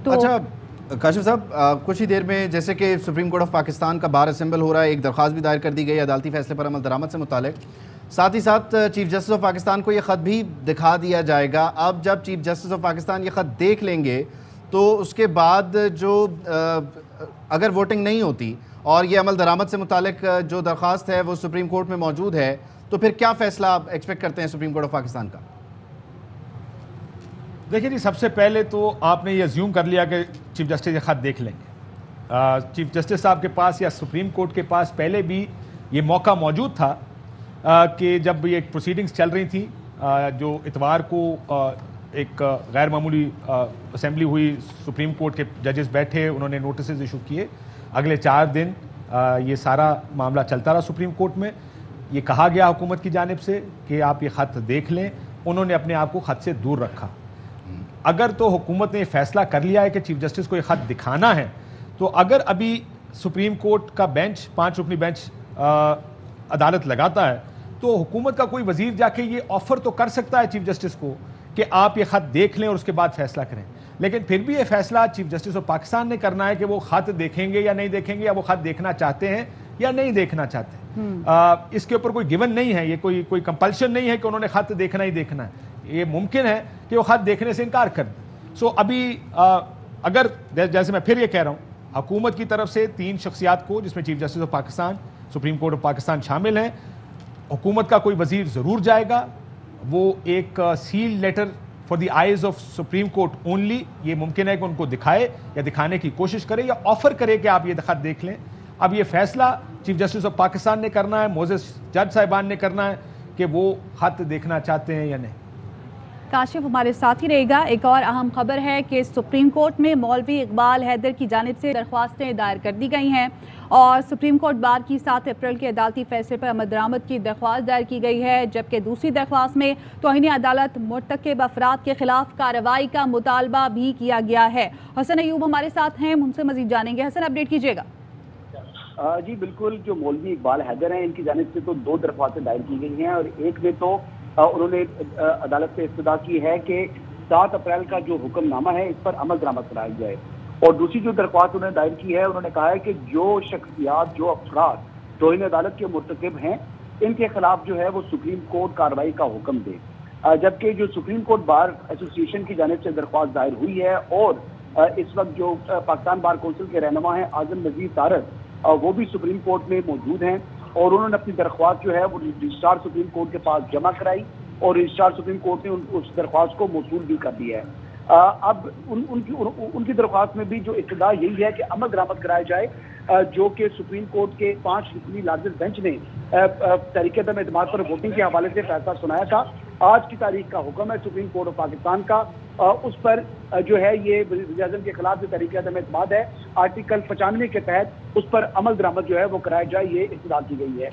تو اچھا کاشف صاحب، کچھ ہی دیر میں جیسے کہ سپریم کورٹ آف پاکستان کا بار اسمبل ہو رہا ہے، ایک درخواست بھی دائر کر دی گئی عدالتی فیصلے پر عمل درآمد سے متعلق، ساتھ ہی ساتھ چیف جسٹس آف پاکستان کو یہ خط بھی دکھا دیا جائے گا۔ اب جب چیف جسٹس آف پاکستان یہ خط دیکھ لیں گے تو اس کے بعد جو اگر ووٹنگ نہیں ہوتی اور یہ عمل درآمد سے متعلق جو درخواست ہے وہ سپریم کورٹ میں موجود ہے، تو پھر کیا فیصلہ آپ ایکسپیکٹ کرتے ہیں سپریم کورٹ آف پاکستان کا؟ دیکھیں جی، سب سے پہلے تو آپ نے یہ زیوم کر لیا کہ چیف جسٹس یہ خط دیکھ لیں گے۔ چیف جسٹس صاحب کے پاس یا سپریم کورٹ کے پاس پہلے بھی یہ موقع موجود تھا کہ جب یہ پروسیڈنگز چل رہی تھیں، جو اتوار کو ایک غیر معمولی اسمبلی ہوئی، سپریم کورٹ کے ججز بیٹھے، انہوں نے نوٹسز ایشو کیے، اگلے 4 دن یہ سارا معاملہ چلتا رہا سپریم کورٹ میں۔ یہ کہا گیا حکومت کی جانب سے کہ آپ یہ خط دیکھ لیں، انہوں نے اپنے آپ کو خط سے دور رکھا۔ اگر تو حکومت نے یہ فیصلہ کر لیا ہے کہ چیف جسٹس کو یہ خط دکھانا ہے، تو اگر ابھی سپریم کورٹ کا بینچ 5 رکنی بینچ عدالت لگاتا ہے تو حکومت کا کوئی وزیر جا کے یہ آفر تو کر سکتا ہے چیف جسٹس کو کہ آپ یہ خط دیکھ لیں اور اس کے بعد فیصلہ کریں، لیکن پھر بھی یہ فیصلہ چیف جسٹس آف پاکستان نے کرنا ہے کہ وہ خط دیکھیں گے یا نہیں دیکھیں گے، یا وہ خط دیکھنا چاہتے ہیں یا نہیں دیکھنا چاہتے ہیں۔ اس کے اوپر کوئی گیون نہیں ہے، یہ کوئی کمپلشن نہیں ہے کہ انہوں نے خط دیکھنا ہی دیکھنا ہے۔ یہ ممکن ہے کہ وہ خط دیکھنے سے انکار کر دیں۔ سو ابھی اگر جیسے میں پھر یہ کہہ رہا ہوں، حکومت کی طرف سے 3 شخصیات کو، جس میں chief justice of Pakistan, supreme court of Pakistan شامل ہیں، حکومت کا کوئی وزیر ضرور جائے گا، وہ ایک seal letter for the eyes of Supreme Court only, یہ ممکن ہے کہ ان کو دکھائے یا دکھانے کی کوشش کرے یا آفر کرے کہ آپ یہ خط دیکھ لیں۔ اب یہ فیصلہ چیف جسٹس آف پاکستان نے کرنا ہے، موزس جج صاحبان نے کرنا ہے کہ وہ خط دیکھنا چاہتے ہیں یا نہیں۔ کاشف ہمارے ساتھ ہی رہے گا۔ ایک اور اہم خبر ہے کہ سپریم کورٹ میں مولوی اقبال حیدر کی جانب سے درخواستیں دائر کر دی گئی ہیں اور سپریم کورٹ بار کی 7 اپریل کے عدالتی فیصلے پر عمل درآمد کی درخواست دائر کی گئی ہے، جبکہ دوسری درخواست میں توہین عدالت مرتکب افراد کے خلاف کارروائی کا مطالبہ بھی کیا گیا ہے۔ حسن ایوب ہمارے ساتھ ہیں، ان سے مزید جانیں گے۔ حسن، اپڈیٹ کیجیے گا۔ جی بالکل، جو مولوی اقبال حیدر ہیں ان کی جانب سے تو 2 درخواستیں دائر کی گئی ہیں، اور ایک میں تو انہوں نے عدالت سے استدعا کی ہے کہ 7 اپریل کا جو حکم نامہ ہے اس پر عمل درآمد کرایا جائے، اور دوسری جو درخواست انہوں نے دائر کی ہے، انہوں نے کہا ہے کہ جو شخصیات، جو افراد توہین عدالت کے مرتکب ہیں، ان کے خلاف جو ہے وہ سپریم کورٹ کارروائی کا حکم دے۔ جبکہ جو سپریم کورٹ بار ایسوسی ایشن کی جانب سے درخواست دائر ہوئی ہے، اور اس وقت جو پاکستان بار کونسل کے رہنما ہیں اعظم نذیر طارق، وہ بھی سپریم کورٹ میں موجود ہیں، اور انہوں نے اپنی درخواست جو ہے وہ رجسٹرار سپریم کورٹ کے پاس جمع کرائی، اور رجسٹرار سپریم کورٹ نے اس درخواست کو موصول بھی کر دیا ہے۔ اب ان کی درخواست میں بھی جو ابتدا یہی ہے کہ عمل درآمد کرایا جائے، جو کہ سپریم کورٹ کے 5 رکنی لارجسٹ بینچ نے تحریک عدم اعتماد پر ووٹنگ کے حوالے سے فیصلہ سنایا تھا۔ آج کی تاریخ کا حکم ہے سپریم کورٹ آف پاکستان کا، اس پر جو ہے یہ وزیر اعظم کے خلاف جو تحریک عدم اعتماد ہے، آرٹیکل 95 کے تحت اس پر عمل درآمد جو ہے وہ کرایا جائے، یہ استدعا کی گئی ہے۔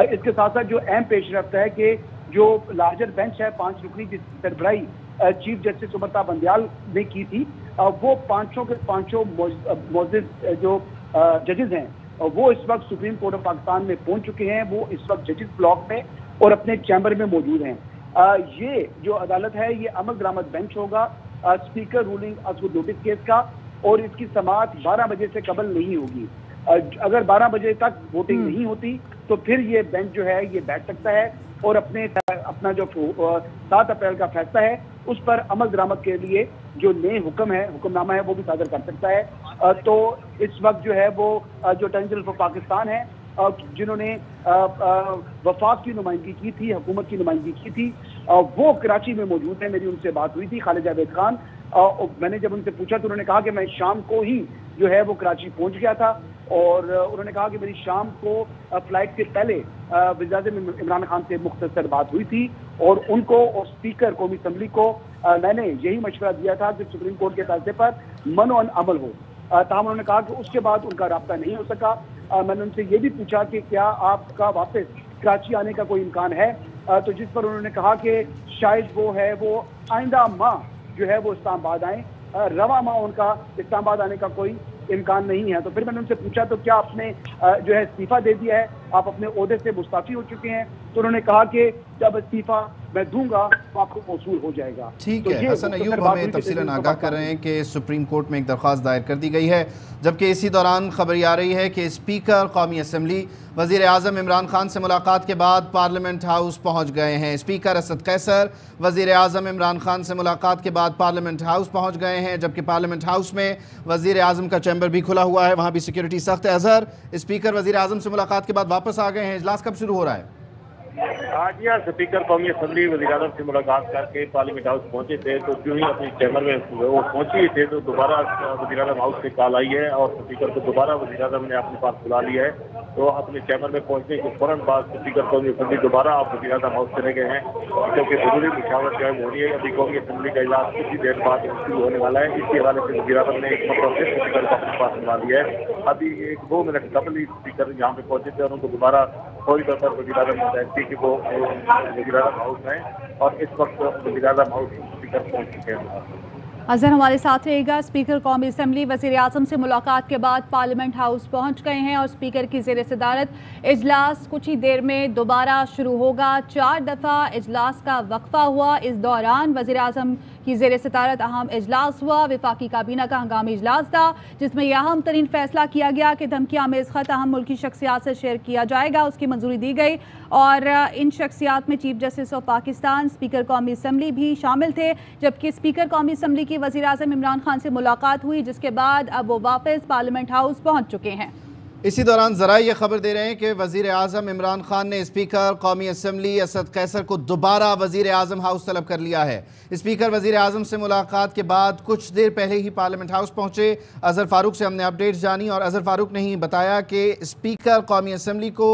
اس کے ساتھ ساتھ جو اہم پیش رفت ہے کہ جو لارجر بینچ ہے 5 رکنی کی سربراہی چیف جسٹس عمر بندیال نے کی تھی، وہ 5 کے 5 معزز جو ججز ہیں وہ اس وقت سپریم کورٹ آف پاکستان میں پہنچ چکے ہیں، وہ اس وقت ججز بلاک میں اور اپنے چیمبر میں موجود ہیں۔ یہ جو عدالت ہے یہ عمل درآمد بینچ ہوگا اسپیکر رولنگ اسود نوٹس کیس کا، اور اس کی سماعت 12 بجے سے قبل نہیں ہوگی۔ اگر 12 بجے تک ووٹنگ نہیں ہوتی تو پھر یہ بینچ جو ہے یہ بیٹھ سکتا ہے اور اپنا جو 7 اپریل کا فیصلہ ہے اس پر عمل درآمد کے لیے جو نئے حکم نامہ ہے وہ بھی صادر کر سکتا ہے۔ تو اس وقت جو ہے وہ جو اٹارنی جنرل فار پاکستان ہے، جنہوں نے وفاق کی نمائندگی کی تھی، حکومت کی نمائندگی کی تھی، وہ کراچی میں موجود ہیں۔ میری ان سے بات ہوئی تھی، خالد جاوید خان، میں نے جب ان سے پوچھا تو انہوں نے کہا کہ میں شام کو ہی جو ہے وہ کراچی پہنچ گیا تھا، اور انہوں نے کہا کہ میری شام کو فلائٹ سے پہلے وزیر اعظم عمران خان سے مختصر بات ہوئی تھی، اور ان کو اور اسپیکر قومی اسمبلی کو میں نے یہی مشورہ دیا تھا کہ سپریم کورٹ کے فیصلے پر من و عمل ہو۔ تاہم انہوں نے کہا کہ اس کے بعد ان کا رابطہ نہیں ہو سکا۔ میں نے ان سے یہ بھی پوچھا کہ کیا آپ کا واپس کراچی آنے کا کوئی امکان ہے، تو جس پر انہوں نے کہا کہ شاید وہ آئندہ ماہ جو ہے وہ اسلام آباد آئیں، رواں ماہ ان کا اسلام آباد آنے کا کوئی امکان نہیں ہے۔ تو پھر میں نے ان سے پوچھا تو کیا آپ نے جو ہے استعفیٰ دے دیا ہے، آپ اپنے عہدے سے مستعفی ہو چکے ہیں، تو انہوں نے کہا کہ جب استعفیٰ میں دوں گا تو آپ کو موصول ہو جائے گا۔ ٹھیک ہے، حسن ایوب ہمیں تفصیلاً آگاہ کر رہے ہیں کہ سپریم کورٹ میں ایک درخواست دائر کر دی گئی ہے، جبکہ اسی دوران خبر یہ آ رہی ہے کہ اسپیکر قومی اسمبلی وزیر اعظم عمران خان سے ملاقات کے بعد پارلیمنٹ ہاؤس پہنچ گئے ہیں۔ اسپیکر اسد قیصر وزیر اعظم عمران خان سے ملاقات کے بعد پارلیمنٹ ہاؤس پہنچ گئے ہیں، جبکہ پارلیمنٹ ہاؤس میں وزیر اعظم کا چیمبر بھی کھلا ہوا ہے، وہاں بھی سیکیورٹی سخت ہے۔ اظہر، اسپیکر وزیر اعظم سے ملاقات کے بعد واپس آ گئے ہیں، اجلاس کب شروع ہو رہا ہے؟ آج یہاں اسپیکر قومی اسمبلی وزیر اعظم سے ملاقات کر کے پارلیمنٹ ہاؤس پہنچے تھے، تو جو ہی اپنے چیمبر میں وہ پہنچے تھے تو دوبارہ وزیر اعظم ہاؤس سے کال آئی ہے اور اسپیکر کو دوبارہ وزیر اعظم نے اپنے پاس بلا لیا ہے۔ تو اپنے چیمبر میں پہنچنے کے فوراً بعد اسپیکر قومی اسمبلی دوبارہ آپ وزیر اعظم ہاؤس چلے گئے ہیں، کیونکہ ضروری مشاورت جو ہے وہ ہونی ہے۔ ابھی قومی اسمبلی کا اجلاس کچھ ہی دیر بعد شروع ہونے والا ہے، اس کے حوالے سے وزیر اعظم نے ایک مرتبہ پھر اسپیکر کو اپنے پاس بلا لیا ہے۔ ابھی 1-2 منٹ قبل ہی اسپیکر یہاں پہ پہنچے تھے اور ان کو دوبارہ فوری طور پر وزیر اعظم نے کہ وہ وزیر اعظم ہاؤس ہیں اور اس وقت وزیر اعظم ہاؤس اسپیکر پہنچ چکے ہیں۔ اظہر ہمارے ساتھ رہے گا۔ اسپیکر قومی اسمبلی وزیر اعظم سے ملاقات کے بعد پارلیمنٹ ہاؤس پہنچ گئے ہیں اور اسپیکر کی زیر صدارت اجلاس کچھ ہی دیر میں دوبارہ شروع ہوگا۔ 4 دفعہ اجلاس کا وقفہ ہوا، اس دوران وزیر اعظم کی زیر صدارت اہم اجلاس ہوا۔ وفاقی کابینہ کا ہنگامی اجلاس تھا جس میں یہ اہم ترین فیصلہ کیا گیا کہ دھمکی آمیز خط اہم ملکی شخصیات سے شیئر کیا جائے گا، اس کی منظوری دی گئی اور ان شخصیات میں chief justice of Pakistan, speaker قومی اسمبلی بھی شامل تھے، جبکہ اسپیکر قومی اسمبلی کی وزیر اعظم عمران خان سے ملاقات ہوئی، جس کے بعد اب وہ واپس پارلیمنٹ ہاؤس پہنچ چکے ہیں۔ اسی دوران ذرائع یہ خبر دے رہے ہیں کہ وزیر اعظم عمران خان نے اسپیکر قومی اسمبلی اسد قیصر کو دوبارہ وزیر اعظم ہاؤس طلب کر لیا ہے۔ اسپیکر وزیر اعظم سے ملاقات کے بعد کچھ دیر پہلے ہی پارلیمنٹ ہاؤس پہنچے۔ اظہر فاروق سے ہم نے اپڈیٹس جانی اور اظہر فاروق نے ہی بتایا کہ اسپیکر قومی اسمبلی کو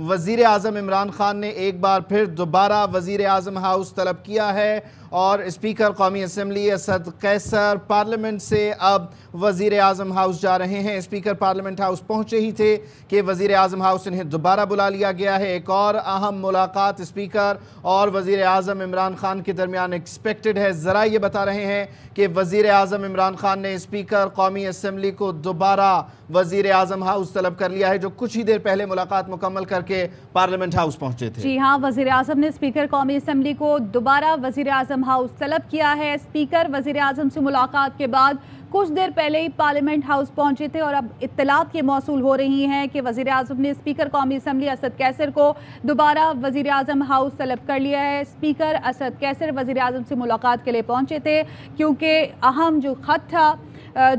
وزیر اعظم عمران خان نے ایک بار پھر دوبارہ وزیر اعظم ہاؤس طلب کیا ہے اور اسپیکر قومی اسمبلی اسد قیصر پارلیمنٹ سے اب وزیر اعظم ہاؤس جا رہے ہیں۔ اسپیکر پارلیمنٹ ہاؤس پہنچے ہی تھے کہ وزیر اعظم ہاؤس انہیں دوبارہ بلا لیا گیا ہے۔ ایک اور اہم ملاقات اسپیکر اور وزیر اعظم عمران خان کے درمیان ایکسپیکٹڈ ہے۔ ذرائع یہ بتا رہے ہیں کہ وزیر اعظم عمران خان نے اسپیکر قومی اسمبلی کو دوبارہ وزیر اعظم ہاؤس طلب کر لیا ہے، جو کچھ ہی دیر پہلے ملاقات مکمل کر کے پارلیمنٹ ہاؤس پہنچے تھے۔ جی ہاں، وزیر اعظم نے اسپیکر قومی اسمبلی کو دوبارہ وزیر اعظم ہاؤس طلب کیا ہے۔ اسپیکر وزیر اعظم سے ملاقات کے بعد کچھ دیر پہلے ہی پارلیمنٹ ہاؤس پہنچے تھے اور اب اطلاعات یہ موصول ہو رہی ہیں کہ وزیر اعظم نے اسپیکر قومی اسمبلی اسد قیصر کو دوبارہ وزیر اعظم ہاؤس طلب کر لیا ہے۔ اسپیکر اسد قیصر وزیر اعظم سے ملاقات کے لیے پہنچے تھے کیونکہ اہم جو خط تھا،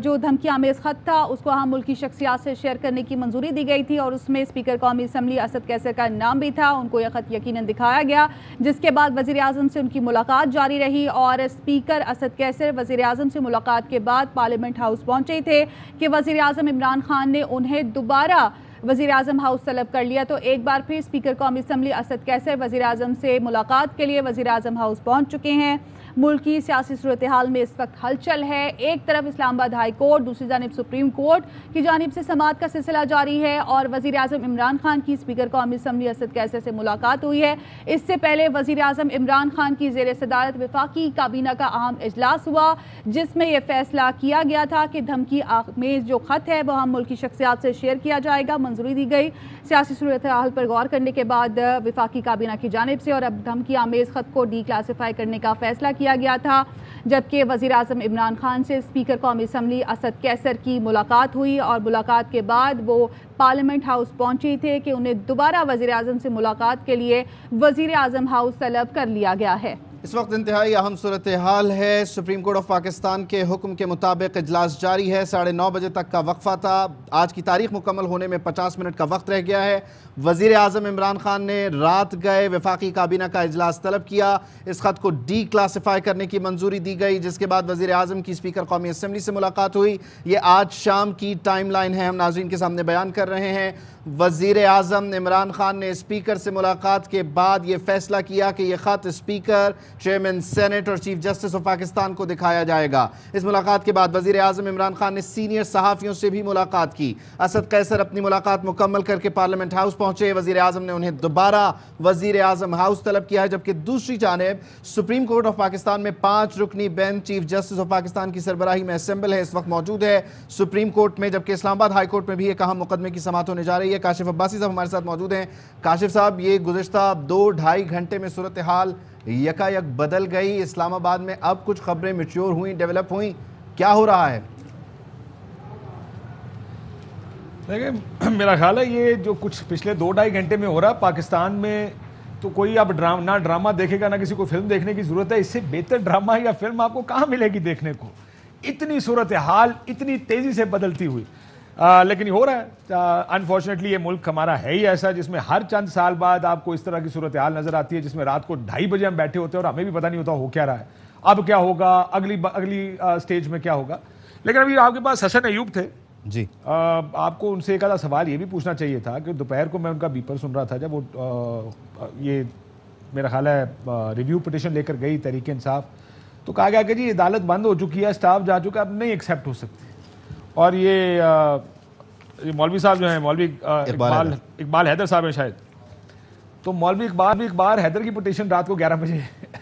جو دھمکی آمیز خط تھا، اس کو اہم ملکی شخصیات سے شیئر کرنے کی منظوری دی گئی تھی اور اس میں اسپیکر قومی اسمبلی اسد قیصر کا نام بھی تھا۔ ان کو یہ خط یقیناً دکھایا گیا، جس کے بعد وزیر اعظم سے ان کی ملاقات جاری رہی اور اسپیکر اسد قیصر وزیر اعظم سے ملاقات کے بعد پارلیمنٹ ہاؤس پہنچے تھے کہ وزیر اعظم عمران خان نے انہیں دوبارہ وزیر اعظم ہاؤس طلب کر لیا۔ تو ایک بار پھر اسپیکر قومی اسمبلی اسد قیصر وزیر اعظم سے ملاقات کے لیے وزیر اعظم ہاؤس پہنچ چکے ہیں۔ ملکی سیاسی صورتحال میں اس وقت ہلچل ہے، ایک طرف اسلام آباد ہائی کورٹ، دوسری جانب سپریم کورٹ کی جانب سے سماعت کا سلسلہ جاری ہے اور وزیر اعظم عمران خان کی اسپیکر قومی اسمبلی اسد قیصر سے ملاقات ہوئی ہے۔ اس سے پہلے وزیر اعظم عمران خان کی زیر صدارت وفاقی کابینہ کا اہم اجلاس ہوا، جس میں یہ فیصلہ کیا گیا تھا کہ دھمکی آمیز جو خط ہے وہ ہم ملکی شخصیات سے شیئر کیا جائے گا، منظوری دی گئی۔ سیاسی صورتحال پر غور کرنے کے بعد وفاقی کابینہ کی جانب سے اور اب دھمکی آمیز خط کو ڈی کلاسیفائی کرنے کا فیصلہ کیا گیا تھا، جبکہ وزیر اعظم عمران خان سے اسپیکر قومی اسمبلی اسد قیصر کی ملاقات ہوئی اور ملاقات کے بعد وہ پارلیمنٹ ہاؤس پہنچے تھے کہ انہیں دوبارہ وزیر اعظم سے ملاقات کے لیے وزیر اعظم ہاؤس طلب کر لیا گیا ہے۔ اس وقت انتہائی اہم صورتحال ہے۔ سپریم کورٹ آف پاکستان کے حکم کے مطابق اجلاس جاری ہے، 9:30 بجے تک کا وقفہ تھا، آج کی تاریخ مکمل ہونے میں 50 منٹ کا وقت رہ گیا ہے۔ وزیر اعظم عمران خان نے رات گئے وفاقی کابینہ کا اجلاس طلب کیا، اس خط کو ڈی کلاسیفائی کرنے کی منظوری دی گئی، جس کے بعد وزیر اعظم کی اسپیکر قومی اسمبلی سے ملاقات ہوئی۔ یہ آج شام کی ٹائم لائن ہے، ہم ناظرین کے سامنے بیان کر رہے ہیں۔ وزیر اعظم عمران خان نے اسپیکر سے ملاقات کے بعد یہ فیصلہ کیا کہ یہ خط اسپیکر، چیئرمین سینٹ اور چیف جسٹس آف پاکستان کو دکھایا جائے گا۔ اس ملاقات کے بعد وزیر اعظم عمران خان نے سینئر صحافیوں سے بھی ملاقات کی۔ اسد قیصر اپنی ملاقات مکمل کر کے پارلیمنٹ ہاؤس پہنچے، وزیر اعظم نے انہیں دوبارہ وزیر اعظم ہاؤس طلب کیا ہے، جبکہ دوسری جانب سپریم کورٹ آف پاکستان میں 5 رکنی bench chief justice of Pakistan کی سربراہی میں اسمبل ہے، اس وقت موجود ہے سپریم کورٹ میں، جبکہ اسلام آباد ہائی کورٹ میں بھی ایک اہم مقدمے کی سماعت ہونے جا رہی ہے۔ ہے. کاشف عباسی صاحب ہمارے ساتھ موجود ہیں. کاشف صاحب, یہ گزشتہ 2-2.5 گھنٹے میں صورتحال یکا یک بدل گئی. اسلام آباد میں اب کچھ خبریں میچور ہوئیں, ڈیولپ ہوئیں, کیا ہو رہا ہے؟ دیکھیں, میرا خیال ہے یہ جو کچھ پچھلے 2-2.5 گھنٹے میں ہو رہا ہے پاکستان میں, تو کوئی اب نہ ڈرامہ دیکھے گا نہ کسی کو فلم دیکھنے کی ضرورت ہے. اس سے بہتر ڈرامہ یا فلم آپ کو کہاں ملے گی دیکھنے کو؟ اتنی صورتحال اتنی تیزی سے بدلتی ہوئی, لیکن یہ ہو رہا ہے. انفارچونیٹلی یہ ملک ہمارا ہے ہی ایسا جس میں ہر چند سال بعد آپ کو اس طرح کی صورتحال نظر آتی ہے, جس میں رات کو 2:30 بجے ہم بیٹھے ہوتے ہیں اور ہمیں بھی پتہ نہیں ہوتا ہو کیا رہا ہے, اب کیا ہوگا, اگلی سٹیج میں کیا ہوگا. لیکن ابھی آپ کے پاس حسن ایوب تھے جی, آپ کو ان سے ایک آدھا سوال یہ بھی پوچھنا چاہیے تھا کہ دوپہر کو میں ان کا بیپر سن رہا تھا جب وہ یہ میرا خیال ہے ریویو پٹیشن لے کر گئی تحریک انصاف, تو کہا گیا کہ جی عدالت بند ہو چکی ہے, اسٹاف جا چکا ہے, اب نہیں ایکسیپٹ ہو سکتی. اور یہ مولوی صاحب جو ہیں, مولوی اقبال حیدر صاحب ہیں شاید, تو مولوی اقبال حیدر کی پٹیشن رات کو 11 بجے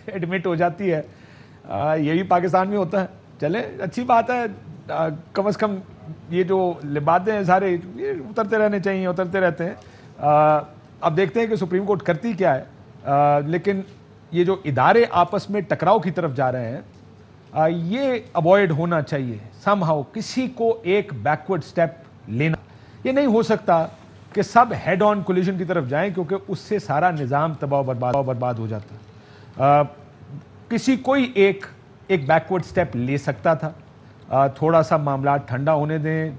ایڈمٹ ہو جاتی ہے. یہ بھی پاکستان میں ہوتا ہے. چلے اچھی بات ہے, کم از کم یہ جو لبادیں ہیں سارے یہ اترتے رہنے چاہیے, اترتے رہتے ہیں. اب دیکھتے ہیں کہ سپریم کورٹ کرتی کیا ہے. لیکن یہ جو ادارے آپس میں ٹکراؤ کی طرف جا رہے ہیں, یہ اوائڈ ہونا چاہیے سم ہاؤ. کسی کو ایک بیکورڈ سٹیپ لینا, یہ نہیں ہو سکتا کہ سب ہیڈ آن کولیجن کی طرف جائیں, کیونکہ اس سے سارا نظام تباہ و برباد ہو جاتا ہے. کسی کوئی ایک بیکورڈ سٹیپ لے سکتا تھا. تھوڑا سا معاملات ٹھنڈا ہونے دیں,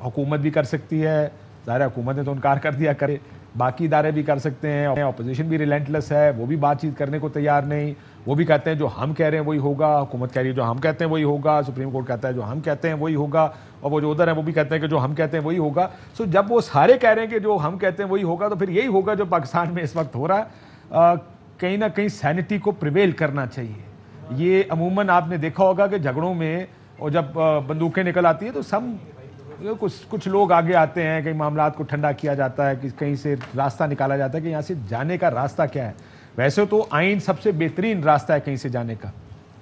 حکومت بھی کر سکتی ہے, ظاہر حکومت نے تو انکار کر دیا, کرے, باقی ادارے بھی کر سکتے ہیں. اپوزیشن بھی ریلینٹلیس ہے, وہ بھی بات چیت کرنے کو تیار نہیں. وہ بھی کہتے ہیں جو ہم کہہ رہے ہیں وہی ہوگا, حکومت کہہ رہی ہے جو ہم کہتے ہیں وہی ہوگا, سپریم کورٹ کہتا ہے جو ہم کہتے ہیں وہی ہوگا, اور وہ جو ادھر ہیں وہ بھی کہتے ہیں کہ جو ہم کہتے ہیں وہی ہوگا. سو جب وہ سارے کہہ رہے ہیں کہ جو ہم کہتے ہیں وہی ہوگا, تو پھر یہی ہوگا جو پاکستان میں اس وقت ہو رہا ہے. کہیں نہ کہیں سینٹی کو پریویل کرنا چاہیے. یہ عموماً آپ نے دیکھا ہوگا کہ جھگڑوں میں اور جب بندوقیں نکل آتی ہیں تو کچھ لوگ آگے آتے ہیں, کہیں معاملات کو ٹھنڈا کیا جاتا ہے, کہیں سے راستہ نکالا جاتا ہے کہ یہاں سے جانے کا راستہ کیا ہے. ویسے تو آئین سب سے بہترین راستہ ہے کہیں سے جانے کا,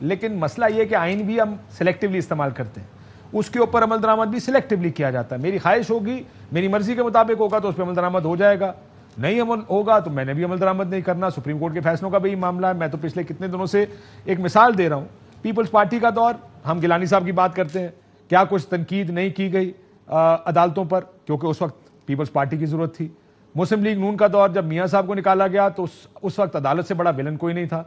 لیکن مسئلہ یہ کہ آئین بھی ہم سلیکٹیولی استعمال کرتے ہیں, اس کے اوپر عمل درآمد بھی سلیکٹیولی کیا جاتا ہے. میری خواہش ہوگی, میری مرضی کے مطابق ہوگا تو اس پہ عمل درآمد ہو جائے گا, نہیں عمل ہوگا تو میں نے بھی عمل درآمد نہیں کرنا. سپریم کورٹ کے فیصلوں کا بھی معاملہ ہے. میں تو پچھلے کتنے دنوں سے ایک مثال دے رہا ہوں, پیپلز پارٹی کا دور, ہم گیلانی صاحب کی بات کرتے ہیں, کیا کچھ تنقید نہیں کی گئی عدالتوں پر, کیونکہ اس وقت پیپلز پارٹی کی ضرورت تھی. مسلم لیگ نون کا دور, جب میاں صاحب کو نکالا گیا تو اس وقت عدالت سے بڑا ویلن کوئی نہیں تھا.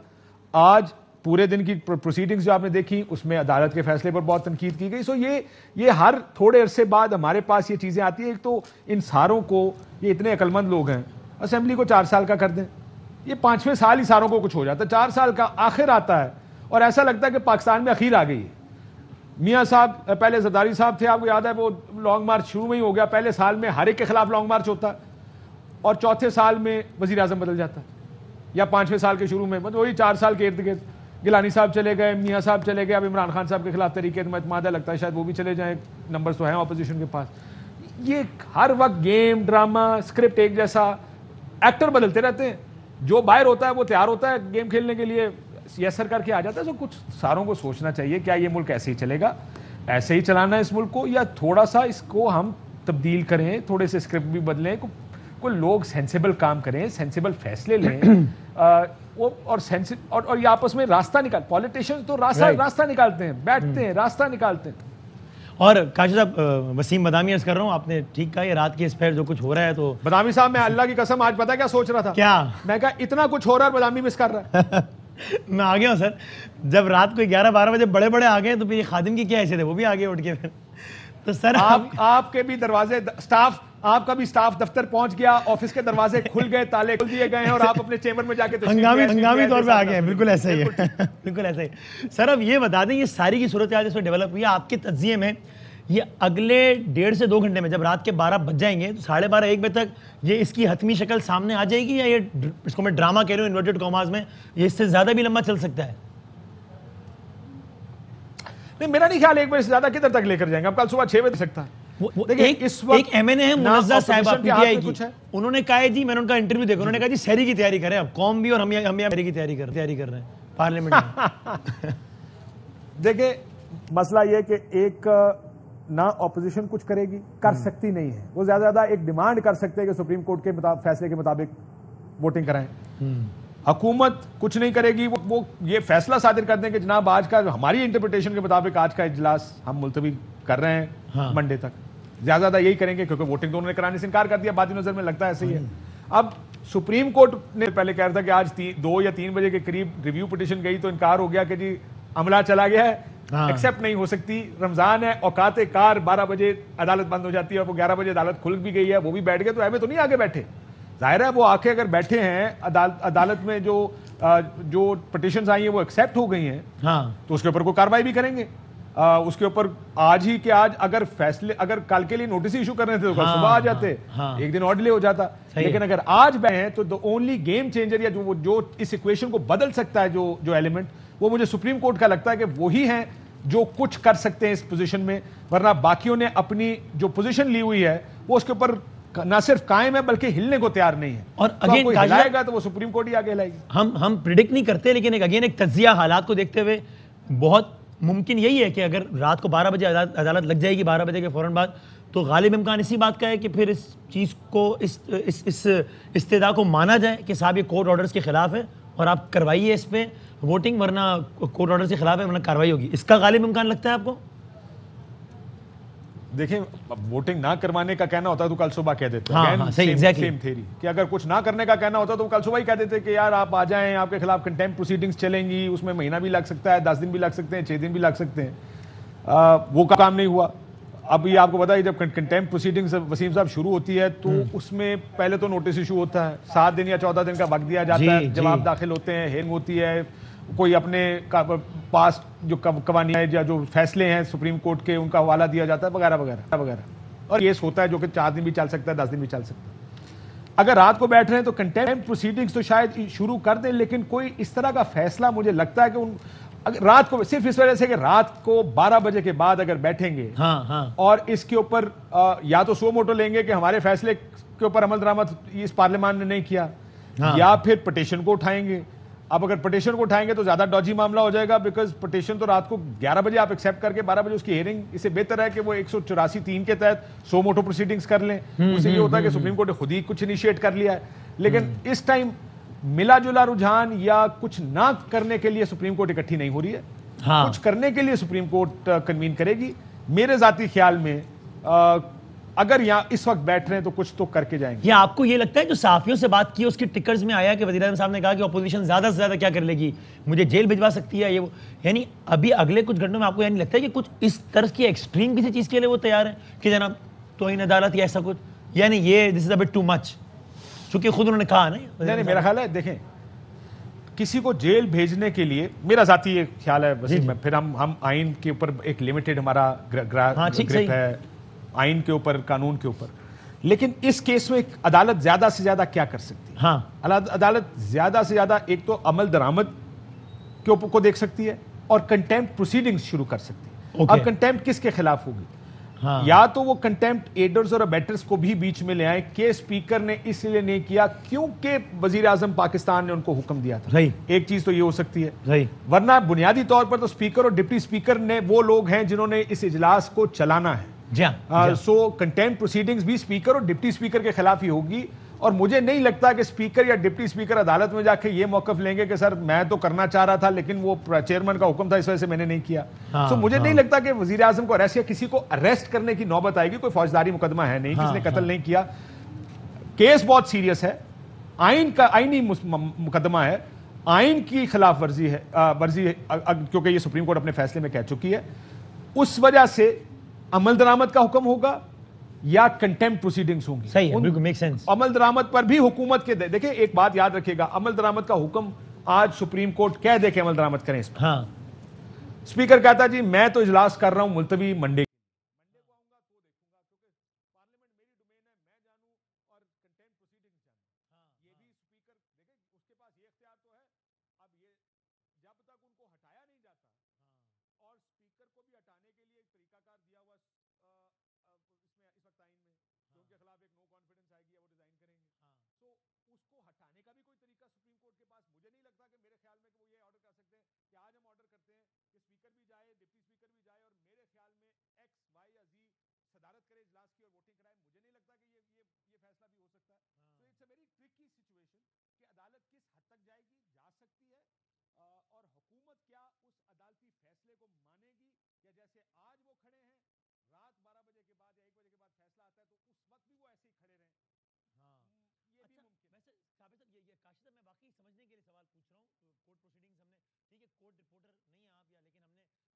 آج پورے دن کی پروسیڈنگز جو آپ نے دیکھی اس میں عدالت کے فیصلے پر بہت تنقید کی گئی. سو یہ ہر تھوڑے عرصے بعد ہمارے پاس یہ چیزیں آتی ہیں. ایک تو ان ساروں کو, یہ اتنے عقل مند لوگ ہیں, اسمبلی کو 4 سال کا کر دیں, یہ 5ویں سال ہی ساروں کو کچھ ہو جاتا ہے. 4 سال کا آخر آتا ہے اور ایسا لگتا ہے کہ پاکستان میں اخیر آ گئی ہے. میاں صاحب پہلے زرداری صاحب تھے, آپ کو یاد ہے وہ لانگ مارچ شروع میں ہی ہو گیا. پہلے سال میں ہر ایک کے خلاف لانگ مارچ ہوتا ہے اور چوتھے سال میں وزیر اعظم بدل جاتا ہے, یا 5ویں سال کے شروع میں, وہی 4 سال کے ارد گرد. گیلانی صاحب چلے گئے, میاں صاحب چلے گئے, اب عمران خان صاحب کے خلاف تحریک اعتماد ہے, لگتا ہے شاید وہ بھی چلے جائیں, نمبرز تو ہیں اپوزیشن کے پاس. یہ ہر وقت گیم ڈرامہ اسکرپٹ ایک جیسا, ایکٹر بدلتے رہتے ہیں. جو باہر ہوتا ہے وہ تیار ہوتا ہے گیم کھیلنے کے لیے, یسر کر کے آ جاتا ہے. سو کچھ ساروں کو سوچنا چاہیے, کیا یہ ملک ایسے ہی چلے گا, ایسے ہی چلانا ہے اس ملک کو, یا تھوڑا سا اس کو ہم تبدیل کریں, تھوڑے سے اسکرپٹ بھی بدلیں, کوئی لوگ سینسیبل کام کریں, سینسیبل فیصلے لیں, اور یہ آپس میں راستہ پالیٹیشینز تو راستہ نکالتے ہیں, بیٹھتے ہیں, راستہ نکالتے ہیں. اور کاشف صاحب, وسیم بدامی عرض کر رہا ہوں, آپ نے ٹھیک کہا, یہ رات کے اس پیر جو کچھ ہو رہا ہے تو بدامی صاحب, میں اللہ کی قسم آج پتا کیا سوچ رہا تھا, کیا میں کہا اتنا کچھ ہو رہا ہے, بدامی مس کر رہا ہے. میں آ گیا ہوں سر, جب رات کو 11-12 بجے بڑے آ گئے تو پھر یہ خادم کی کیا حیثیت ہے, وہ بھی آگے اٹھ کے پھر تو سر آپ کے بھی دروازے, اسٹاف آپ کا بھی اسٹاف دفتر پہنچ گیا, آفس کے دروازے کھل گئے, تالے کھل دیے گئے ہیں, اور آپ اپنے چیمبر میں جا کے ہنگامی طور پہ آ گئے ہیں. بالکل ایسا ہی ہے, بالکل ایسا ہی. سر اب یہ بتا دیں, یہ ساری کی صورتحال جس میں ڈیولپ ہوئی ہے آپ کے تجزیے میں, یہ اگلے 1.5 سے 2 گھنٹے میں جب رات کے 12 بج جائیں گے تو 12:30-1 بجے تک یہ اس کی حتمی شکل سامنے آ جائے گی, یا یہ اس کو میں ڈرامہ کہہ رہا ہوں انورٹڈ کاماز میں, یہ اس سے زیادہ بھی لمبا چل سکتا ہے؟ نہیں, میرا نہیں خیال 1 بجے سے زیادہ کدھر تک لے کر جائیں گے. اب کل صبح 6 بجے سکتا ہے. ایک ایم این اے ہے منزہ صاحبہ پی ٹی آئی کی, انہوں نے کہا ہے جی, میں نے ان کا انٹرویو دیکھا, انہوں نے کہا جی سحری کی تیاری کریں, اب قوم بھی اور ہم یہاں سحری کی تیاری کر رہے ہیں پارلیمنٹ میں. دیکھیں مسئلہ یہ کہ ایک نہ اپوزیشن کچھ کرے گی, کر سکتی نہیں ہے. وہ زیادہ زیادہ ایک ڈیمانڈ کر سکتے ہیں کہ سپریم کورٹ کے فیصلے کے مطابق ووٹنگ کرائیں. حکومت کچھ نہیں کرے گی, وہ یہ فیصلہ صادر کر دیں کہ جناب آج کا ہماری انٹرپریٹیشن کے مطابق آج کا اجلاس ہم ملتوی کر رہے ہیں منڈے تک. زیادہ زیادہ یہی کریں گے کیونکہ ووٹنگ تو انہوں نے کرانے سے انکار کر دیا, بادی نظر میں لگتا ہے ایسے ہی ہے. اب سپریم کورٹ نے پہلے کہہ رہا تھا کہ آج 2 یا 3 بجے کے قریب ریویو پٹیشن گئی تو انکار ہو گیا کہ جی عملہ چلا گیا ہے, ایکسیپٹ نہیں ہو سکتی, رمضان ہے, اوقات کار 12 بجے عدالت بند ہو جاتی ہے, اور وہ 11 بجے عدالت کھل بھی گئی ہے, وہ بھی بیٹھ گئے, تو ایویں تو نہیں آگے بیٹھے. ظاہر ہے وہ آ کے اگر بیٹھے ہیں عدالت میں جو پٹیشنز آئی ہیں وہ ایکسیپٹ ہو گئی ہیں, تو اس کے اوپر کوئی کاروائی بھی کریں گے. اس کے اوپر آج ہی کہ آج اگر فیصلے, اگر کل کے لیے نوٹس ایشو کرنے تھے تو کل صبح آ جاتے, ایک دن اور ڈیلے ہو جاتا. لیکن اگر آج بیٹھے ہیں تو the only game changer یا جو اس ایکویشن کو بدل سکتا ہے جو ایلیمنٹ, وہ مجھے سپریم کورٹ کا لگتا ہے کہ وہی ہیں جو کچھ کر سکتے ہیں اس پوزیشن میں. ورنہ باقیوں نے اپنی جو پوزیشن لی ہوئی ہے وہ اس کے اوپر نہ صرف قائم ہے بلکہ ہلنے کو تیار نہیں ہے. اور اگین کوئی ہلائے گا تو وہ سپریم کورٹ ہی آگے ہلائے گی. ہم پریڈکٹ نہیں کرتے, لیکن اگین ایک تجزیہ حالات کو دیکھتے ہوئے بہت ممکن یہی ہے کہ اگر رات کو 12 بجے عدالت لگ جائے گی 12 بجے کے فوراً بعد, تو غالب امکان اسی بات کا ہے کہ پھر اس چیز کو اس استدعا کو مانا جائے کہ صاحب یہ کورٹ آرڈرز کے خلاف ہے اور آپ کروائیے اس پہ ووٹنگ, ورنہ کورٹ آرڈرز کے خلاف ہے ورنہ کاروائی ہوگی. اس کا غالب امکان لگتا ہے آپ کو؟ دیکھیں ووٹنگ نہ کروانے کا کہنا ہوتا ہے تو کل صبح کہہ دیتے ہیں, سیم تھیری کہ اگر کچھ نہ کرنے کا کہنا ہوتا تو کل صبح ہی کہہ دیتے کہ یار آپ آ جائیں, آپ کے خلاف کنٹیمپٹ پروسیڈنگز چلیں گی, اس میں مہینہ بھی لگ سکتا ہے, 10 دن بھی لگ سکتے ہیں, 6 دن بھی لگ سکتے ہیں. وہ کام نہیں ہوا. اب یہ آپ کو بتائیے جب کنٹیمپٹ پروسیڈنگز وسیم صاحب شروع ہوتی ہے تو اس میں پہلے تو نوٹس ایشو ہوتا ہے, 7 دن یا 14 دن کا وقت دیا جاتا ہے, جواب داخل ہوتے ہیں, ہیئرنگ ہوتی ہے, کوئی اپنے پاس جو قوانین یا جو فیصلے ہیں سپریم کورٹ کے ان کا حوالہ دیا جاتا ہے وغیرہ وغیرہ وغیرہ. اور کیس ہوتا ہے جو کہ 4 دن بھی چل سکتا ہے, 10 دن بھی چل سکتا ہے. اگر رات کو بیٹھ رہے ہیں تو کنٹیمپٹ پروسیڈنگز تو شاید شروع کر دیں, لیکن کوئی اس طرح کا فیصلہ مجھے لگتا ہے کہ رات کو صرف اس وجہ سے کہ رات کو 12 بجے کے بعد اگر بیٹھیں گے اور اس کے اوپر یا تو سو موٹو لیں گے کہ ہمارے فیصلے کے اوپر عمل درآمد اس پارلیمان نے نہیں کیا, یا پھر پٹیشن کو اٹھائیں گے. اب اگر پٹیشن کو اٹھائیں گے تو زیادہ ڈاجی معاملہ ہو جائے گا, بیکاز پٹیشن تو رات کو 11 بجے آپ ایکسیپٹ کر کے 12 بجے اس کی ہیئرنگ, اس سے بہتر ہے کہ وہ 184(3) کے تحت 100 موٹو پروسیڈنگز کر لیں. اس سے یہ ہوتا ہے کہ سپریم کورٹ نے خود ہی کچھ انیشیٹ کر لیا ہے. لیکن اس ٹائم ملا جلا رجحان یا کچھ نہ کرنے کے لیے سپریم کورٹ اکٹھی نہیں ہو رہی ہے, کچھ کرنے کے لیے سپریم کورٹ کنوین کرے گی. میرے ذاتی خیال میں اگر یہاں اس وقت بیٹھ رہے ہیں تو کچھ تو کر کے جائیں گے. یا آپ کو یہ لگتا ہے جو صحافیوں سے بات کی اس کے ٹکرز میں آیا کہ وزیر اعظم صاحب نے کہا کہ اپوزیشن زیادہ سے زیادہ کیا کر لے گی, مجھے جیل بھجوا سکتی ہے, یہ یعنی ابھی اگلے کچھ گھنٹوں میں آپ کو یعنی لگتا ہے کہ کچھ اس طرز کی ایکسٹریم کسی چیز کے لیے وہ تیار ہے کہ جناب توہین عدالت یا ایسا کچھ, یعنی یہ دس از اے بٹ ٹو مچ, چونکہ خود انہوں نے کہا نا. نہیں, میرا خیال ہے دیکھیں کسی کو جیل بھیجنے کے لیے میرا ذاتی ایک خیال ہے وسیم, پھر ہم آئین کے اوپر ایک لمیٹڈ ہمارا گرپ ہے آئین کے اوپر, قانون کے اوپر, لیکن اس کیس میں عدالت زیادہ سے زیادہ کیا کر سکتی ہے؟ عدالت زیادہ سے زیادہ ایک تو عمل درآمد کے اوپر کو دیکھ سکتی ہے اور کنٹیمپٹ پروسیڈنگز شروع کر سکتی ہے. اب کنٹیمپٹ کس کے خلاف ہوگی؟ یا تو وہ کنٹیمپٹ ایڈرز اور ابیٹرز کو بھی بیچ میں لے آئیں کہ اسپیکر نے اس لیے نہیں کیا کیونکہ وزیر اعظم پاکستان نے ان کو حکم دیا تھا. ایک چیز تو یہ ہو سکتی ہے, ورنہ بنیادی طور پر تو اسپیکر اور ڈپٹی اسپیکر نے وہ لوگ ہیں جنہوں نے اس اجلاس کو چلانا ہے. سو کنٹیمپٹ پروسیڈنگز بھی اسپیکر اور ڈپٹی اسپیکر کے خلاف ہی ہوگی, اور مجھے نہیں لگتا کہ اسپیکر یا ڈپٹی اسپیکر عدالت میں جا کے یہ موقف لیں گے کہ سر میں تو کرنا چاہ رہا تھا لیکن وہ چیئرمین کا حکم تھا اس وجہ سے میں نے نہیں کیا. سو مجھے نہیں لگتا کہ وزیر اعظم کو اریسٹ یا کسی کو اریسٹ کرنے کی نوبت آئے گی. کوئی فوجداری مقدمہ ہے نہیں, کسی نے قتل نہیں کیا, کیس بہت سیریس ہے, آئینی مقدمہ ہے, آئین کی خلاف ورزی ہے کیونکہ یہ سپریم کورٹ اپنے فیصلے میں کہہ چکی ہے. اس وجہ سے عمل درآمد کا حکم ہوگا یا کنٹیمپٹ پروسیڈنگز ہوں گی. صحیح ہے, بالکل میک سینس. عمل درآمد پر بھی حکومت کے دیکھیں ایک بات یاد رکھیے گا, عمل درآمد کا حکم آج سپریم کورٹ کہہ دے کہ عمل درآمد کریں اس پر, اسپیکر کہتا جی میں تو اجلاس کر رہا ہوں ملتوی منڈے صدارت کرے اجلاس کی اور ووٹنگ کرائے, مجھے نہیں لگتا کہ یہ فیصلہ بھی ہو سکتا ہے. تو it's a very tricky situation کہ عدالت کس حد تک جائے گی, جا سکتی ہے, اور حکومت کیا اس عدالتی فیصلے کو مانے گی, یا جیسے آج وہ کھڑے ہیں رات 12 بجے کے بعد یا 1 بجے کے بعد فیصلہ آتا ہے تو اس وقت بھی وہ ایسے ہی کھڑے رہیں. یہ بھی ممکن ہے. ویسے ثابت صاحب, یہ کاشف صاحب, میں واقعی سمجھنے کے لیے سوال پوچھ رہا ہوں. کورٹ پروسیڈنگز ہم نے, ٹھیک ہے کورٹ رپورٹر نہیں ہیں آپ, یا لیکن ہم نے اگر اس کا کچھ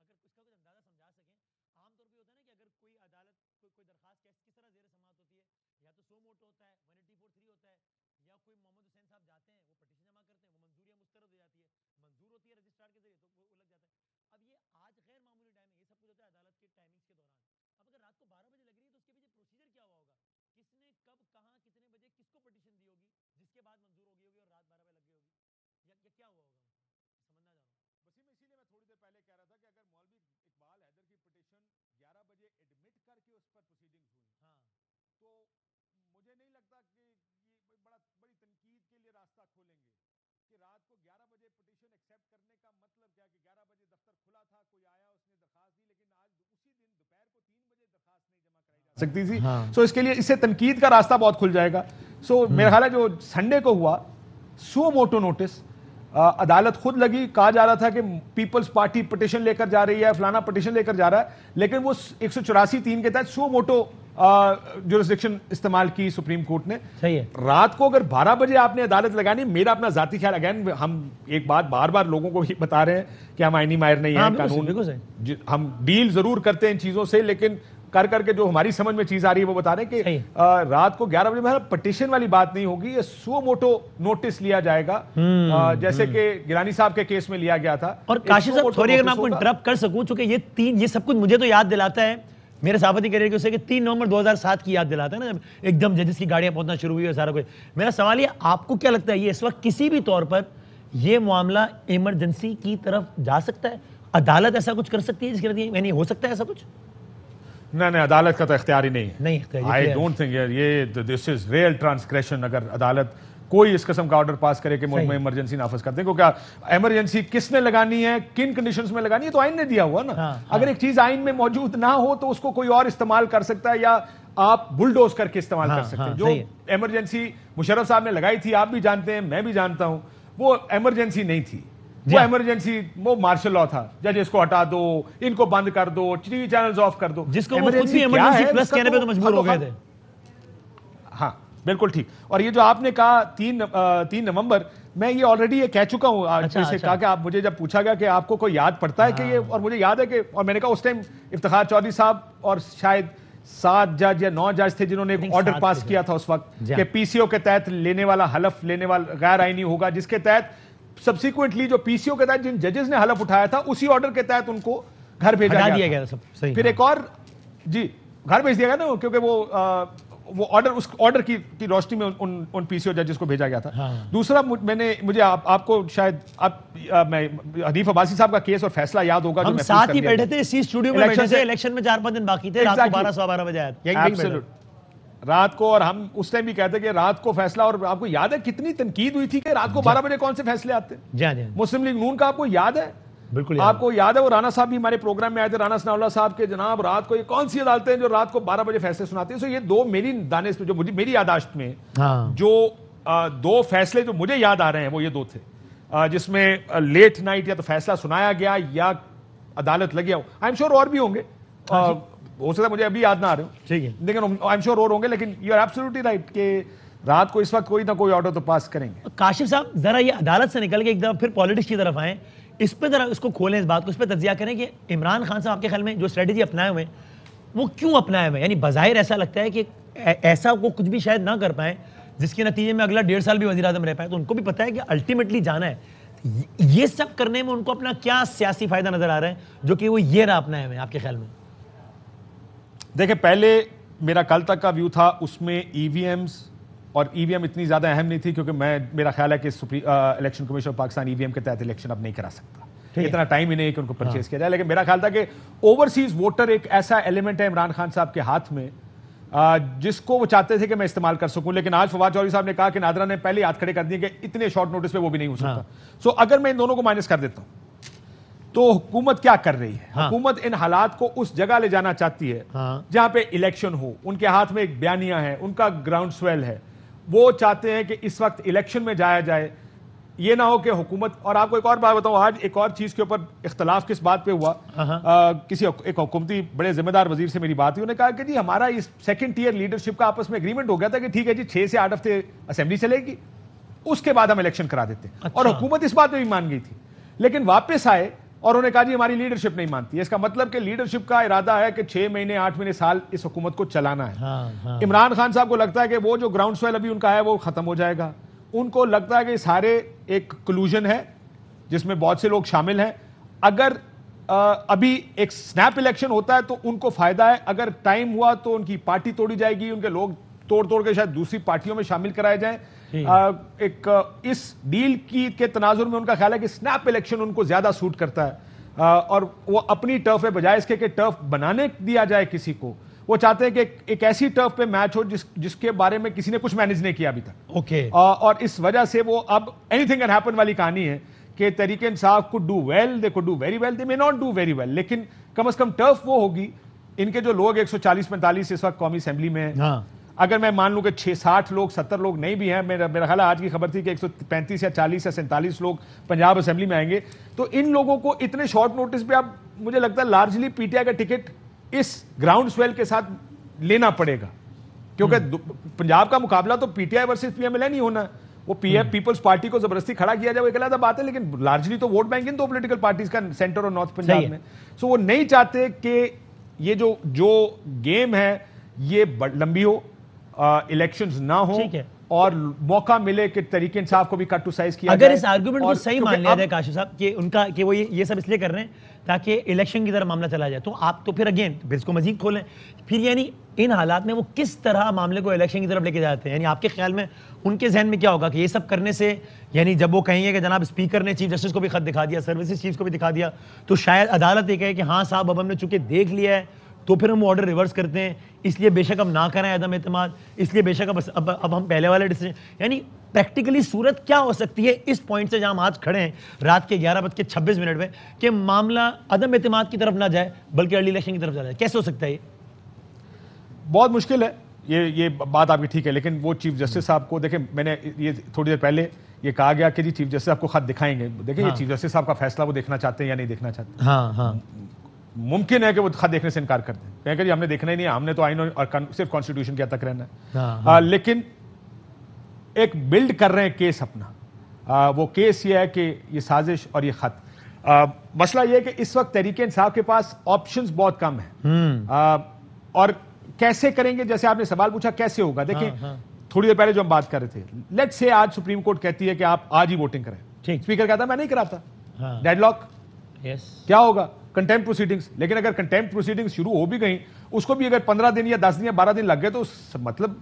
اندازہ سمجھا سکیں, عام طور پہ ہوتا ہے نا کہ اگر کوئی عدالت کوئی درخواست کس طرح زیر سماعت ہوتی ہے, یا تو سو موٹو ہوتا ہے, 184(3) ہوتا ہے, یا کوئی محمد حسین صاحب جاتے ہیں, وہ پٹیشن جمع کرتے ہیں, وہ منظور یا مسترد ہو جاتی ہے, منظور ہوتی ہے رجسٹرار کے ذریعے تو وہ لگ جاتا ہے. اب یہ آج غیر معمولی ٹائم ہے, یہ سب کچھ ہوتا ہے عدالت کے ٹائمنگز کے دوران. اب اگر رات کو 12 بجے لگ رہی ہے تو اس کے پیچھے پروسیجر کیا ہوا ہوگا, کس نے کب کہاں کتنے بجے کس کو پٹیشن دی ہوگی جس کے بعد منظور ہو گئی ہوگی اور رات 12 بجے لگ گئی ہوگی, یا کیا ہوا ہوگا, سمجھنا چاہ رہا ہوں. وسیم, اسی لیے میں تھوڑی دیر پہلے کہہ رہا تھا کہ اگر مولوی اقبال حیدر کی پٹیشن 11 بجے ایڈمٹ کر کے اس پر پروسیڈنگز ہوئی, ہاں, تو مجھے نہیں لگتا کہ یہ بڑی تنقید کے لیے راستہ کھولیں گے کہ رات کو 11 بجے پٹیشن ایکسیپٹ کرنے کا مطلب کیا, کہ 11 بجے دفتر کھلا تھا, کوئی آیا, اس نے درخواست دی, لیکن آج اسی دن دوپہر کو 3 بجے درخواست نہیں جمع کرائی جا سکتی تھی. سو اس کے لیے اس سے تنقید کا راستہ بہت کھل جائے گا. سو میرا خیال ہے جو سنڈے کو ہوا سو موٹو نوٹس, عدالت خود لگی, کہا جا رہا تھا کہ پیپلز پارٹی پٹیشن لے کر جا رہی ہے, فلانا پٹیشن لے کر جا رہا ہے, لیکن وہ 184(3) کے تحت سو موٹو جورسڈکشن استعمال کی سپریم کورٹ نے. صحیح ہے. رات کو اگر 12 بجے آپ نے عدالت لگانی, میرا اپنا ذاتی خیال, اگین ہم ایک بات بار بار لوگوں کو بھی بتا رہے ہیں کہ ہم آئینی ماہر نہیں ہیں, قانون ہم ڈیل ضرور کرتے ہیں ان چیزوں سے, لیکن کر کے جو ہماری سمجھ میں چیز آ رہی ہے وہ بتا رہے ہیں کہ رات کو 11 بجے پٹیشن والی بات نہیں ہوگی, یہ سو موٹو نوٹس لیا جائے گا, جیسے کہ گیلانی صاحب کے کیس میں لیا گیا تھا. اور کاشف صاحب تھوڑی اگر میں آپ کو انٹرپٹ کر سکوں, چونکہ یہ سب کچھ مجھے تو یاد دلاتا ہے میرے صحافتی کیریئر کے اسے کہ 3 نومبر 2007 کی یاد دلاتا ہے نا, جب ایک دم ججز کی گاڑیاں پہنچنا شروع ہوئی اور سارا کچھ. میرا سوال یہ, آپ کو کیا لگتا ہے یہ اس وقت کسی بھی طور پر یہ معاملہ ایمرجنسی کی طرف جا سکتا ہے, عدالت ایسا کچھ کر سکتی ہے جس کے نتیجے یعنی ہو سکتا ہے ایسا کچھ؟ نہیں, عدالت کا تو اختیار ہی نہیں ہے. نہیں, آئی ڈونٹ تھنک یہ دس از ریئل ٹرانسگریشن اگر عدالت کوئی اس قسم کا آرڈر پاس کرے کہ ملک میں ایمرجنسی نافذ کر دیں, کیونکہ ایمرجنسی کس نے لگانی ہے, کن کنڈیشنز میں لگانی ہے, تو آئین نے دیا ہوا نا. اگر ایک چیز آئین میں موجود نہ ہو تو اس کو کوئی اور استعمال کر سکتا ہے, یا آپ بلڈوز کر کے استعمال کر سکتے ہیں. جو ایمرجنسی مشرف صاحب نے لگائی تھی, آپ بھی جانتے ہیں, میں بھی جانتا ہوں, وہ ایمرجنسی نہیں تھی, وہ ایمرجنسی وہ مارشل لا تھا, ججز کو ہٹا دو, ان کو بند کر دو, ٹی وی چینلز آف کر دو, جس کو وہ خود بھی ایمرجنسی پلس کہنے پہ تو مجبور ہو گئے تھے. ہاں بالکل ٹھیک. اور یہ جو آپ نے کہا 3 نومبر, میں یہ آلریڈی یہ کہہ چکا ہوں, آج سے کہا کہ آپ مجھے جب پوچھا گیا کہ آپ کو کوئی یاد پڑتا ہے کہ یہ, اور مجھے یاد ہے کہ, اور میں نے کہا اس ٹائم افتخار چودھری صاحب اور شاید 7 جج یا 9 جج تھے جنہوں نے ایک آرڈر پاس کیا تھا اس وقت کہ پی سی او کے تحت لینے والا حلف لینے والا غیر آئینی ہوگا, جس کے تحت سبسیکوئنٹلی جو پی سی او کے تحت جن ججز نے حلف اٹھایا تھا اسی آرڈر کے تحت ان کو گھر بھیجا گیا تھا. پھر ایک اور جی گھر بھیج دیا گیا نا, کیونکہ وہ آرڈر, اس آرڈر کی روشنی میں ان پی سی او ججز کو بھیجا گیا تھا. دوسرا مجھے آپ کو شاید میں حنیف عباسی صاحب کا کیس اور فیصلہ یاد ہوگا, جو ہم ساتھ ہی بیٹھے تھے اسی اسٹوڈیو میں بیٹھے تھے, الیکشن میں 4-5 دن باقی تھے, رات کو 12 بجے آئے رات کو, اور ہم اس ٹائم بھی کہتے کہ رات کو فیصلہ, اور آپ کو یاد ہے کتنی تنقید ہوئی تھی کہ رات کو 12 بجے کون سے فیصلے آتے ہیں. مسلم لیگ نون کا آپ کو یاد ہے, بالکل آپ کو یاد ہے, وہ رانا صاحب بھی ہمارے پروگرام میں آئے تھے, رانا ثناء اللہ صاحب کے, جناب رات کو یہ کون سی عدالتیں ہیں جو رات کو 12 بجے فیصلے سناتی ہیں. سو یہ 2 میری دانش میں, جو میری یاداشت میں جو 2 فیصلے جو مجھے یاد آ رہے ہیں وہ یہ 2 تھے, جس میں لیٹ نائٹ یا تو فیصلہ سنایا گیا یا عدالت لگیا ہو. آئی ایم شیور اور بھی ہوں گے, ہو سکتا ہے مجھے ابھی یاد نہ آ رہے ہوں, ٹھیک ہے, لیکن آئی ایم شیور اور ہوں گے, لیکن یو آر ایبسولوٹلی رائٹ کہ رات کو اس وقت کوئی نہ کوئی آرڈر تو پاس کریں گے. کاشف صاحب ذرا یہ عدالت سے نکل کے ایک دفعہ پھر پالیٹکس کی طرف آئیں, اس پہ ذرا اس کو کھولیں, اس بات کو, اس پہ تجزیہ کریں کہ عمران خان صاحب آپ کے خیال میں جو اسٹریٹجی اپنائے ہوئے ہیں وہ کیوں اپنائے ہوئے ہیں. یعنی بظاہر ایسا لگتا ہے کہ ایسا وہ کچھ بھی شاید نہ کر پائیں جس کے نتیجے میں اگلا 1.5 سال بھی وزیر اعظم رہ پائے, تو ان کو بھی پتہ ہے کہ الٹیمیٹلی جانا ہے. یہ سب کرنے میں ان کو اپنا کیا سیاسی فائدہ نظر آ رہا ہے جو کہ وہ یہ راہ اپنائے ہوئے ہیں آپ کے خیال میں؟ دیکھیں, پہلے میرا کل تک کا ویو تھا, اس میں ای وی ایمز, اور ای وی ایم اتنی زیادہ اہم نہیں تھی کیونکہ میرا خیال ہے کہ election commission of Pakistan E V M کے تحت الیکشن اب نہیں کرا سکتا, اتنا ٹائم ہی نہیں ہے کہ ان کو پرچیز کیا جائے. لیکن میرا خیال تھا کہ اوورسیز ووٹر ایک ایسا ایلیمنٹ ہے عمران خان صاحب کے ہاتھ میں جس کو وہ چاہتے تھے کہ میں استعمال کر سکوں, لیکن آج فواد چودھری صاحب نے کہا کہ نادرا نے پہلے ہاتھ کھڑے کر دیے کہ اتنے شارٹ نوٹس پہ وہ بھی نہیں ہو سکتا. سو اگر میں ان دونوں کو مائنس کر دیتا ہوں, تو حکومت کیا کر رہی ہے؟ حکومت ان حالات کو اس جگہ لے جانا چاہتی ہے جہاں پہ الیکشن ہو. ان کے ہاتھ میں ایک بیانیہ ہے, ان کا گراؤنڈ سویل ہے, وہ چاہتے ہیں کہ اس وقت الیکشن میں جایا جائے. یہ نہ ہو کہ حکومت, اور آپ کو ایک اور بات بتاؤں, آج ایک اور چیز کے اوپر اختلاف کس بات پہ ہوا, کسی ایک حکومتی بڑے ذمہ دار وزیر سے میری بات ہوئی, انہوں نے کہا کہ جی ہمارا اس سیکنڈ ٹیئر لیڈرشپ کا آپس میں اگریمنٹ ہو گیا تھا کہ ٹھیک ہے جی 6 سے 8 ہفتے اسمبلی چلے گی, اس کے بعد ہم الیکشن کرا دیتے. اور حکومت اس بات پہ بھی مان گئی تھی, لیکن واپس آئے اور انہوں نے کہا جی ہماری لیڈرشپ نہیں مانتی. اس کا مطلب کہ لیڈرشپ کا ارادہ ہے کہ 6 مہینے 8 مہینے سال اس حکومت کو چلانا ہے. عمران خان صاحب کو لگتا ہے کہ وہ جو گراؤنڈ سویل ابھی ان کا ہے وہ ختم ہو جائے گا. ان کو لگتا ہے کہ سارے ایک کلوژن ہے جس میں بہت سے لوگ شامل ہیں. اگر ابھی ایک سنیپ الیکشن ہوتا ہے تو ان کو فائدہ ہے, اگر ٹائم ہوا تو ان کی پارٹی توڑی جائے گی, ان کے لوگ توڑ کے شاید دوسری پارٹیوں میں شامل کرائے جائیں. ایک اس ڈیل کے تناظر میں ان کا خیال ہے کہ سنیپ الیکشن ان کو زیادہ سوٹ کرتا ہے, اور وہ اپنی ٹرف پہ بجائے اس کے کہ ٹرف بنانے دیا جائے کسی کو, وہ چاہتے ہیں کہ ایک ایسی ٹرف پہ میچ ہو جس کے بارے میں کسی نے کچھ مینج نہیں کیا ابھی تک. اور اس وجہ سے وہ اب اینی تھنگ کین ہیپن والی کہانی ہے کہ Tehreek Insaf could do well, they could do very well, they may not do very well, لیکن کم از کم ٹرف وہ ہوگی. ان کے جو لوگ 140-45 اس وقت قومی اسمبلی میں ہیں, اگر میں مان لوں کہ 60 لوگ 70 لوگ نہیں بھی ہیں, میرا خیال ہے آج کی خبر تھی کہ 135 یا 40 یا 47 لوگ پنجاب اسمبلی میں آئیں گے, تو ان لوگوں کو اتنے شارٹ نوٹس پہ اب مجھے لگتا ہے لارجلی پی ٹی آئی کا ٹکٹ اس گراؤنڈ سویل کے ساتھ لینا پڑے گا, کیونکہ پنجاب کا مقابلہ تو P T I versus P M L A نہیں ہونا ہے. وہ پیپلز پارٹی کو زبردستی کھڑا کیا جائے وہ ایک علیحدہ بات ہے, لیکن لارجلی تو ووٹ بینک ان دو پولیٹیکل پارٹیز کا سینٹر اور نارتھ پنجاب میں. سو وہ نہیں چاہتے کہ یہ جو گیم ہے یہ لمبی ہو, الیکشنز نہ ہو, اور موقع ملے کہ تحریک انصاف کو بھی کٹ ٹو سائز کیا جائے. اگر اس آرگومنٹ کو صحیح مان لیا جائے کاشف صاحب کہ ان کا کہ وہ یہ سب اس لیے کر رہے ہیں تاکہ الیکشن کی طرف معاملہ چلا جائے, تو آپ تو پھر اگین پھر اس کو مزید کھولیں, پھر یعنی ان حالات میں وہ کس طرح معاملے کو الیکشن کی طرف لے کے جاتے ہیں. یعنی آپ کے خیال میں ان کے ذہن میں کیا ہوگا کہ یہ سب کرنے سے, یعنی جب وہ کہیں گے کہ جناب اسپیکر نے چیف جسٹس کو بھی خط دکھا دیا, سروسز چیف کو بھی دکھا دیا, تو شاید عدالت یہ کہے کہ ہاں صاحب اب ہم نے چونکہ دیکھ لیا ہے تو پھر ہم آرڈر ریورس کرتے ہیں, اس لیے بے شک اب نہ کریں عدم اعتماد, اس لیے بے شک اب ہم پہلے والے ڈیسیجن. یعنی پریکٹیکلی صورت کیا ہو سکتی ہے اس پوائنٹ سے جہاں ہم آج کھڑے ہیں رات کے 11:26 میں کہ معاملہ عدم اعتماد کی طرف نہ جائے بلکہ ارلی الیکشن کی طرف جائے؟ کیسے ہو سکتا ہے یہ؟ بہت مشکل ہے, یہ بات آپ کی ٹھیک ہے, لیکن وہ چیف جسٹس صاحب کو دیکھیں, میں نے یہ تھوڑی دیر پہلے یہ کہا گیا کہ جی چیف جسٹس آپ کو خط دکھائیں گے, دیکھیں یہ چیف جسٹس صاحب کا فیصلہ وہ دیکھنا چاہتے ہیں یا نہیں دیکھنا چاہتے. ممکن ہے کہ وہ خط دیکھنے سے انکار کر دیں, کہیں کہ جی ہم نے دیکھنا ہی نہیں, ہم نے تو آئین اور صرف کانسٹیٹیوشن کے تک رہنا ہے. لیکن ایک بلڈ کر رہے ہیں کیس اپنا, وہ کیس یہ ہے کہ یہ سازش اور یہ خط. مسئلہ یہ ہے کہ اس وقت تحریک انصاف کے پاس آپشنز بہت کم ہیں, اور کیسے کریں گے, جیسے آپ نے سوال پوچھا کیسے ہوگا. دیکھیں تھوڑی دیر پہلے جو ہم بات کر رہے تھے, لیٹ سے آج سپریم کورٹ کہتی ہے کہ آپ آج ہی ووٹنگ کریں, اسپیکر کہتا ہے میں نہیں کراتا, ڈیڈ لاک, کیا ہوگا؟ Contempt proceedings. لیکن اگر کنٹیمپٹ پروسیڈنگز شروع ہو بھی گئیں, اس کو بھی اگر 15 دن یا 10 دن یا 12 دن لگ گئے تو مطلب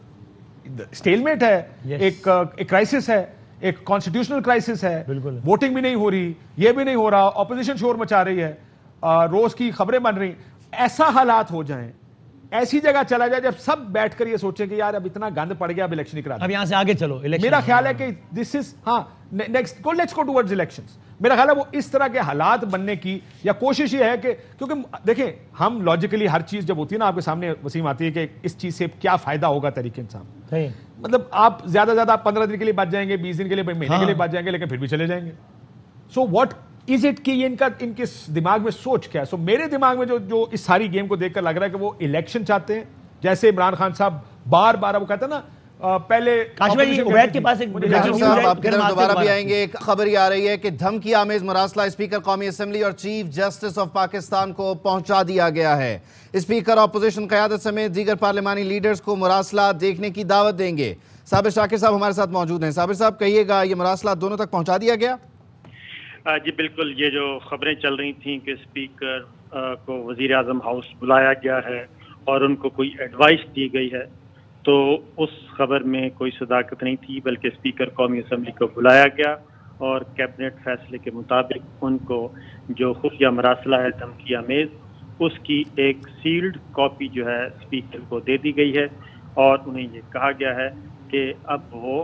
اسٹیلمیٹ ہے, ایک کرائسس ہے, ایک کانسٹیٹیوشنل کرائسس ہے, ووٹنگ بھی نہیں ہو رہی, یہ بھی نہیں ہو رہا, اپوزیشن شور مچا رہی ہے, روز کی خبریں بن رہی. ایسا حالات ہو جائیں, ایسی جگہ چلا جائے جب سب بیٹھ کر یہ سوچیں کہ یار اب اتنا گند پڑ گیا, اب الیکشن ہی کرا دیں, اب یہاں سے آگے چلو. میرا خیال ہے کہ this is next let's go towards elections. میرا خیال ہے وہ اس طرح کے حالات بننے کی یا کوشش یہ ہے کہ, کیونکہ دیکھیں ہم لاجیکلی ہر چیز جب ہوتی ہے نا آپ کے سامنے وسیم آتی ہے کہ اس چیز سے کیا فائدہ ہوگا تحریک انصاف, مطلب آپ زیادہ سے زیادہ 15 دن کے لیے بچ جائیں گے, 20 دن کے لیے, مہینے کے لیے بچ جائیں گے, لیکن پھر بھی چلے جائیں گے. سو واٹ از اٹ کہ یہ ان کے دماغ میں سوچ کیا ہے. سو میرے دماغ میں جو اس ساری گیم کو دیکھ کر لگ رہا ہے کہ وہ الیکشن چاہتے ہیں, جیسے عمران خان صاحب بار بار وہ کہتے ہیں نا پہلے عبید کے پاس آپ کی طرف دوبارہ بھی آئیں گے. ایک خبر یہ آ رہی ہے کہ دھمکی آمیز مراسلہ اسپیکر قومی اسمبلی اور چیف جسٹس آف پاکستان کو پہنچا دیا گیا ہے. اسپیکر اپوزیشن قیادت سمیت دیگر پارلیمانی لیڈرز کو مراسلہ دیکھنے کی دعوت دیں گے. صابر شاکر صاحب ہمارے ساتھ موجود ہیں. صابر صاحب کہیے گا یہ مراسلہ دونوں تک پہنچا دیا گیا؟ جی بالکل, یہ جو خبریں چل رہی تھیں کہ اسپیکر کو وزیر اعظم ہاؤس بلایا گیا ہے اور ان کو کوئی ایڈوائس دی گئی ہے, تو اس خبر میں کوئی صداقت نہیں تھی, بلکہ اسپیکر قومی اسمبلی کو بلایا گیا اور کیبنٹ فیصلے کے مطابق ان کو جو خفیہ مراسلہ ہے دھمکی آمیز, اس کی ایک سیلڈ کاپی جو ہے اسپیکر کو دے دی گئی ہے, اور انہیں یہ کہا گیا ہے کہ اب وہ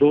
2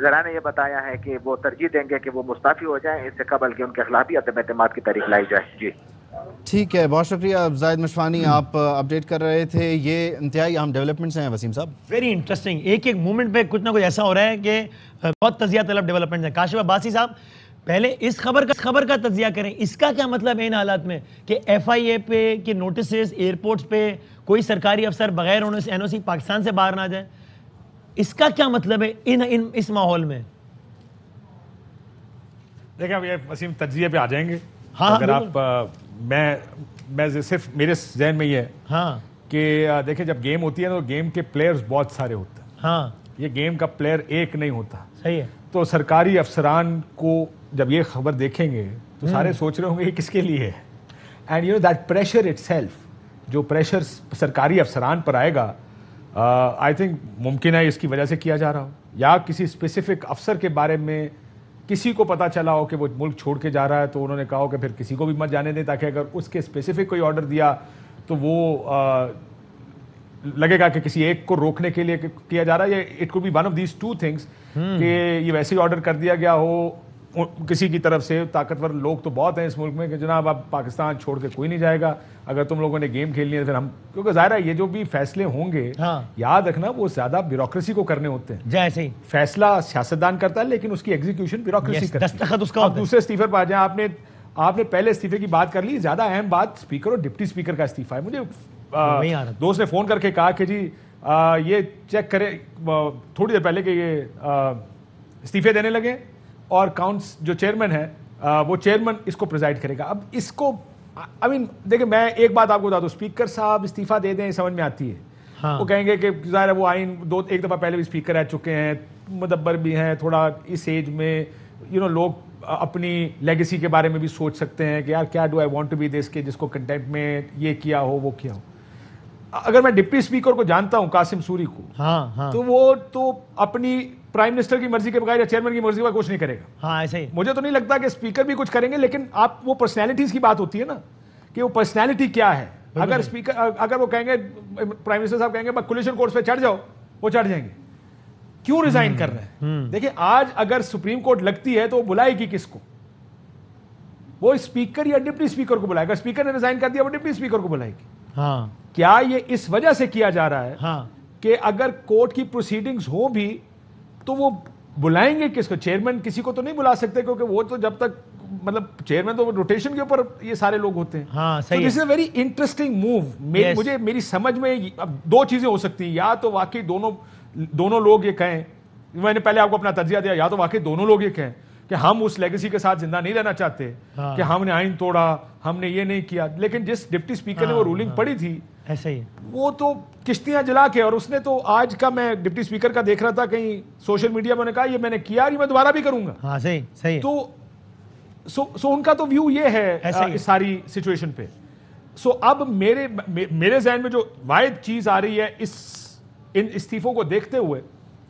ذرا نے یہ بتایا ہے کہ وہ ترجیح دیں گے کہ وہ مستعفی ہو جائیں اس سے قبل کہ ان کے خلاف ہی عدم اعتماد کی تحریک لائی جائے. جی ٹھیک ہے، بہت شکریہ زاہد مشفانی، آپ اپڈیٹ کر رہے تھے. یہ انتہائی اہم ڈیولپمنٹس ہیں وسیم صاحب. Very interesting. ایک ایک مومنٹ پہ کچھ نہ کچھ ایسا ہو رہا ہے کہ بہت تجزیہ طلب ڈیولپمنٹ ہے. کاشف عباسی صاحب پہلے اس خبر کا تجزیہ کریں. اس کا کیا مطلب ہے ان حالات میں کہ ایف آئی اے پہ کہ نوٹسز ایئرپورٹس پہ کوئی سرکاری افسر بغیر این او سی پاکستان سے باہر نہ جائے؟ اس کا کیا مطلب ہے اس ماحول میں؟ دیکھیں اب یہ وسیم تجزیے پہ آ جائیں گے. ہاں اگر آپ میں صرف میرے ذہن میں یہ ہے ہاں کہ دیکھیں جب گیم ہوتی ہے تو گیم کے پلیئرز بہت سارے ہوتے ہیں. ہاں یہ گیم کا پلیئر ایک نہیں ہوتا. صحیح ہے. تو سرکاری افسران کو جب یہ خبر دیکھیں گے تو سارے سوچ رہے ہوں گے یہ کس کے لیے ہے. And you know that pressure itself, جو پریشر سرکاری افسران پر آئے گا آئی تھنک ممکن ہے اس کی وجہ سے کیا جا رہا ہو، یا کسی اسپیسیفک افسر کے بارے میں کسی کو پتا چلا ہو کہ وہ ملک چھوڑ کے جا رہا ہے تو انہوں نے کہا ہو کہ پھر کسی کو بھی مت جانے دیں، تاکہ اگر اس کے اسپیسیفک کوئی آرڈر دیا تو وہ لگے گا کہ کسی ایک کو روکنے کے لیے کیا جا رہا ہے. یا it could be one of these two things کہ یہ ویسے ہی آرڈر کر دیا گیا ہو کسی کی طرف سے. طاقتور لوگ تو بہت ہیں اس ملک میں کہ جناب اب پاکستان چھوڑ کے کوئی نہیں جائے گا، اگر تم لوگوں نے گیم کھیلنی ہے پھر ہم، کیونکہ ظاہر ہے یہ جو بھی فیصلے ہوں گے یاد رکھنا وہ زیادہ بیوروکریسی کو کرنے ہوتے ہیں. جیسے ہی فیصلہ سیاستدان کرتا ہے لیکن اس کی ایگزیکیوشن بیوروکریسی کرتی ہے. دستخط اس کا. اب دوسرے استعفے پر آ جائیں. آپ نے پہلے استعفے کی بات کر لی. زیادہ اہم بات اسپیکر اور ڈپٹی اسپیکر کا استعفی ہے. مجھے دوست نے فون کر کے کہا کہ جی یہ چیک کرے تھوڑی دیر پہلے کہ یہ استعفے دینے لگے اور جو چیئرمین ہے وہ چیئرمین اس کو پریزائڈ کرے گا. اب اس کو دیکھیں میں ایک بات آپ کو بتا دوں، اسپیکر صاحب استعفیٰ دے دیں سمجھ میں آتی ہے. وہ کہیں گے کہ ظاہر ہے وہ آئین ایک دفعہ پہلے بھی اسپیکر رہ چکے ہیں، مدبر بھی ہیں تھوڑا اس ایج میں، لوگ اپنی لیگیسی کے بارے میں بھی سوچ سکتے ہیں کہ یار کیا do I want to be this کہ جس کو کنٹینٹ میں یہ کیا ہو وہ کیا ہو. اگر میں ڈپٹی اسپیکر کو جانتا ہوں قاسم سوری کو، تو وہ تو اپنی پرائم منسٹر کی مرضی کے بغیر یا چیئرمین کی مرضی کے بغیر کچھ نہیں کرے گا. ہاں ایسے ہی مجھے تو نہیں لگتا کہ اسپیکر بھی کچھ کریں گے، لیکن آپ وہ پرسنالٹیز کی بات ہوتی ہے نا کہ وہ پرسنالٹی کیا ہے. اگر اسپیکر اگر وہ کہیں گے پرائم منسٹر صاحب کہیں گے کولیشن کورس پہ چڑھ جاؤ، وہ چڑھ جائیں گے. کیوں ریزائن کر رہے ہیں؟ دیکھیں آج اگر سپریم کورٹ لگتی ہے تو وہ بلائے گی کس کو؟ وہ اسپیکر یا ڈپٹی اسپیکر کو بلائے گا. اسپیکر نے ریزائن کر دیا وہ ڈپٹی اسپیکر کو بلائے گی. کیا یہ اس وجہ سے کیا جا رہا ہے کہ اگر کورٹ کی پروسیڈنگز ہوں بھی تو وہ بلائیں گے کس کو؟ چیئرمین کسی کو تو نہیں بلا سکتے کیونکہ وہ تو جب تک مطلب چیئرمین تو روٹیشن کے اوپر یہ سارے لوگ ہوتے ہیں. دس از اے ویری انٹرسٹنگ موو. مجھے میری سمجھ میں اب دو چیزیں ہو سکتی ہیں، یا تو واقعی دونوں لوگ یہ کہیں، میں نے پہلے آپ کو اپنا تجزیہ دیا، یا تو واقعی دونوں لوگ یہ کہیں کہ ہم اس لیگیسی کے ساتھ زندہ نہیں رہنا چاہتے کہ ہم نے آئین توڑا، ہم نے یہ نہیں کیا. لیکن جس ڈپٹی اسپیکر نے وہ رولنگ پڑھی تھی ایسے ہی وہ تو کشتیاں جلا کے، اور اس نے تو آج کا میں ڈپٹی اسپیکر کا دیکھ رہا تھا کہیں سوشل میڈیا میں نے کہا یہ میں نے کیا یہ میں دوبارہ بھی کروں گا. ہاں صحیح. تو سو ان کا تو ویو یہ ہے اس ساری سچویشن پہ. سو اب میرے ذہن میں جو واحد چیز آ رہی ہے ان استعفوں کو دیکھتے ہوئے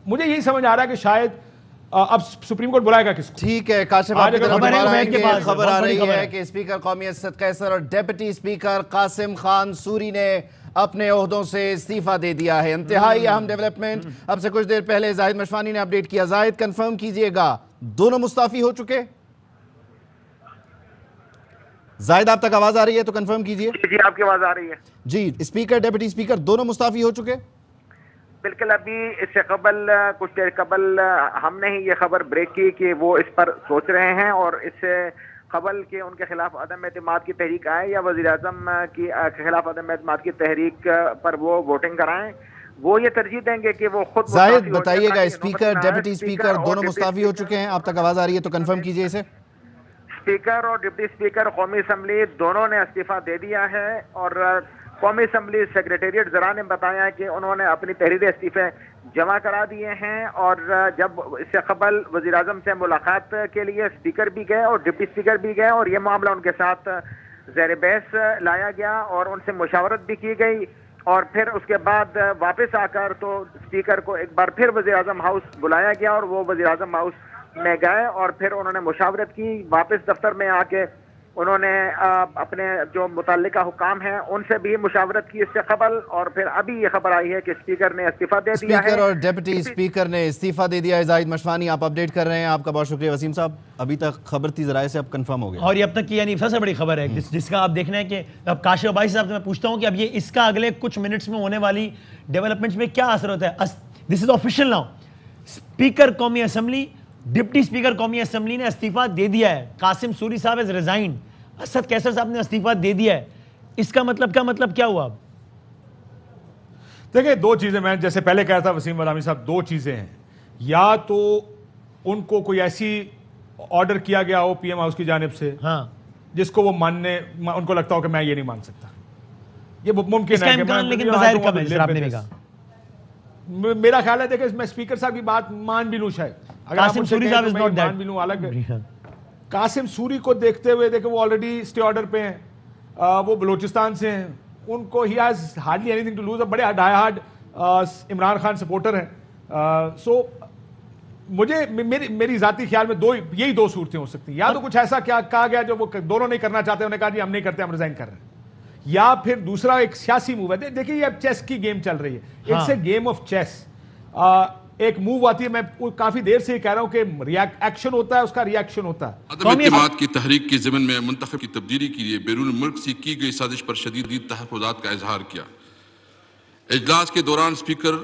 مجھے یہی سمجھ آ رہا ہے کہ شاید اب سپریم کورٹ بلائے گا کس کو. ٹھیک ہے کاشف آپ کی طرف خبر آ رہی ہے کہ اسپیکر قومی اسد قیصر اور deputy speaker Qasim Khan sorry نے اپنے عہدوں سے استعفیٰ دے دیا ہے. انتہائی اہم ڈیولپمنٹ اب سے کچھ دیر پہلے زاہد مشفانی نے اپڈیٹ کیا. زاہد کنفرم کیجئے گا دونوں مستعفی ہو چکے؟ زاہد آپ تک آواز آ رہی ہے تو کنفرم کیجئے. جی آپ کی آواز آ رہی ہے. جی اسپیکر ڈیپٹی اسپیکر دونوں مستعفی ہو چکے؟ بالکل. ابھی اس سے قبل کچھ دیر قبل ہم نے ہی یہ خبر بریک کی کہ وہ اس پر سوچ رہے ہیں، اور اس سے قبل کہ ان کے خلاف عدم اعتماد کی تحریک آئے یا وزیر اعظم کے خلاف عدم اعتماد کی تحریک پر وہ ووٹنگ کرائیں، وہ یہ ترجیح دیں گے کہ وہ خود. زاہد بتائیے گا اسپیکر ڈیپٹی اسپیکر دونوں مستعفی ہو چکے ہیں؟ آپ تک آواز آ رہی ہے تو کنفرم کیجئے اسے. اسپیکر اور ڈپٹی اسپیکر قومی اسمبلی دونوں نے استعفیٰ دے دیا ہے، اور قومی اسمبلی سیکریٹریٹ ذرا نے بتایا کہ انہوں نے اپنی تحریر استعفے جمع کرا دیے ہیں، اور جب اس سے قبل وزیر اعظم سے ملاقات کے لیے اسپیکر بھی گئے اور ڈپٹی اسپیکر بھی گئے، اور یہ معاملہ ان کے ساتھ زیر بحث لایا گیا اور ان سے مشاورت بھی کی گئی، اور پھر اس کے بعد واپس آ کر تو اسپیکر کو ایک بار پھر وزیر اعظم ہاؤس بلایا گیا، اور وہ وزیر اعظم ہاؤس میں گئے اور پھر انہوں نے مشاورت کی. واپس دفتر میں آ کے انہوں نے اپنے جو متعلقہ حکام ہیں ان سے بھی مشاورت کی اس سے قبل، اور پھر ابھی یہ خبر آئی ہے کہ اسپیکر نے استعفیٰ دے دیا ہے. اسپیکر اور ڈیپٹی اسپیکر نے استعفیٰ دے دیا ہے. زاہد مشوانی آپ اپڈیٹ کر رہے ہیں، آپ کا بہت شکریہ. وسیم صاحب ابھی تک خبر تھی ذرائع سے، اب کنفرم ہو گیا، اور یہ اب تک کی یعنی سب سے بڑی خبر ہے جس کا آپ دیکھنا ہے کہ اب کاشف عباسی صاحب سے میں پوچھتا ہوں کہ اب یہ اس کا اگلے کچھ منٹس میں ہونے والی ڈیولپمنٹس میں کیا اثر ہوتا ہے. دس از آفیشیل ناؤ، اسپیکر قومی اسمبلی، ڈپٹی اسپیکر قومی اسمبلی نے استعفیٰ دے دیا ہے. قاسم سوری صاحب از ریزائنڈ. اسد کیسر صاحب نے استعفیٰ دے دیا ہے. اس کا مطلب کیا ہوا؟ دیکھیں دو چیزیں، میں جیسے پہلے کہا تھا وسیم غلامی صاحب، دو چیزیں ہیں. یا تو ان کو کوئی ایسی آرڈر کیا گیا ہو پی ایم ہاؤس کی جانب سے جس کو وہ ماننے، ان کو لگتا ہو کہ میں یہ نہیں مان سکتا. یہ ممکن ہے کہ لیکن بظاہر کم ہے، آپ نے بھی کہا. میرا خیال ہے دیکھیں میں اسپیکر صاحب کی بات مان بھی لوں، شاید قاسم سوری صاحب is not that. مان بھی لوں. الگ قاسم سوری کو دیکھتے ہوئے دیکھیں وہ آلریڈی اسٹے آرڈر پہ ہیں، وہ بلوچستان سے ہیں، ان کو ہی has hardly anything to lose. بڑے die hard Imran Khan supporter ہیں. سو مجھے میری ذاتی خیال میں یہی دو صورتیں ہو سکتی ہیں. یا تو کچھ ایسا کیا کہا گیا جو وہ دونوں نہیں کرنا چاہتے، انہوں نے کہا جی ہم نہیں کرتے، ہم ریزائن کر رہے ہیں. یا پھر دوسرا ایک سیاسی موو ہے. دیکھیں یہ اب چیس کی گیم چل رہی ہے، it's a game of chess. ایک موو آتی ہے، میں کافی دیر سے یہ کہہ رہا ہوں کہ ایکشن ہوتا ہے، اس کا ری ایکشن ہوتا ہے. عدم اعتماد کی تحریک کے ضمن میں منتخب کی تبدیلی کے لیے بیرون ملک سے کی گئی سازش پر شدید تحفظات کا اظہار کیا. اجلاس کے دوران اسپیکر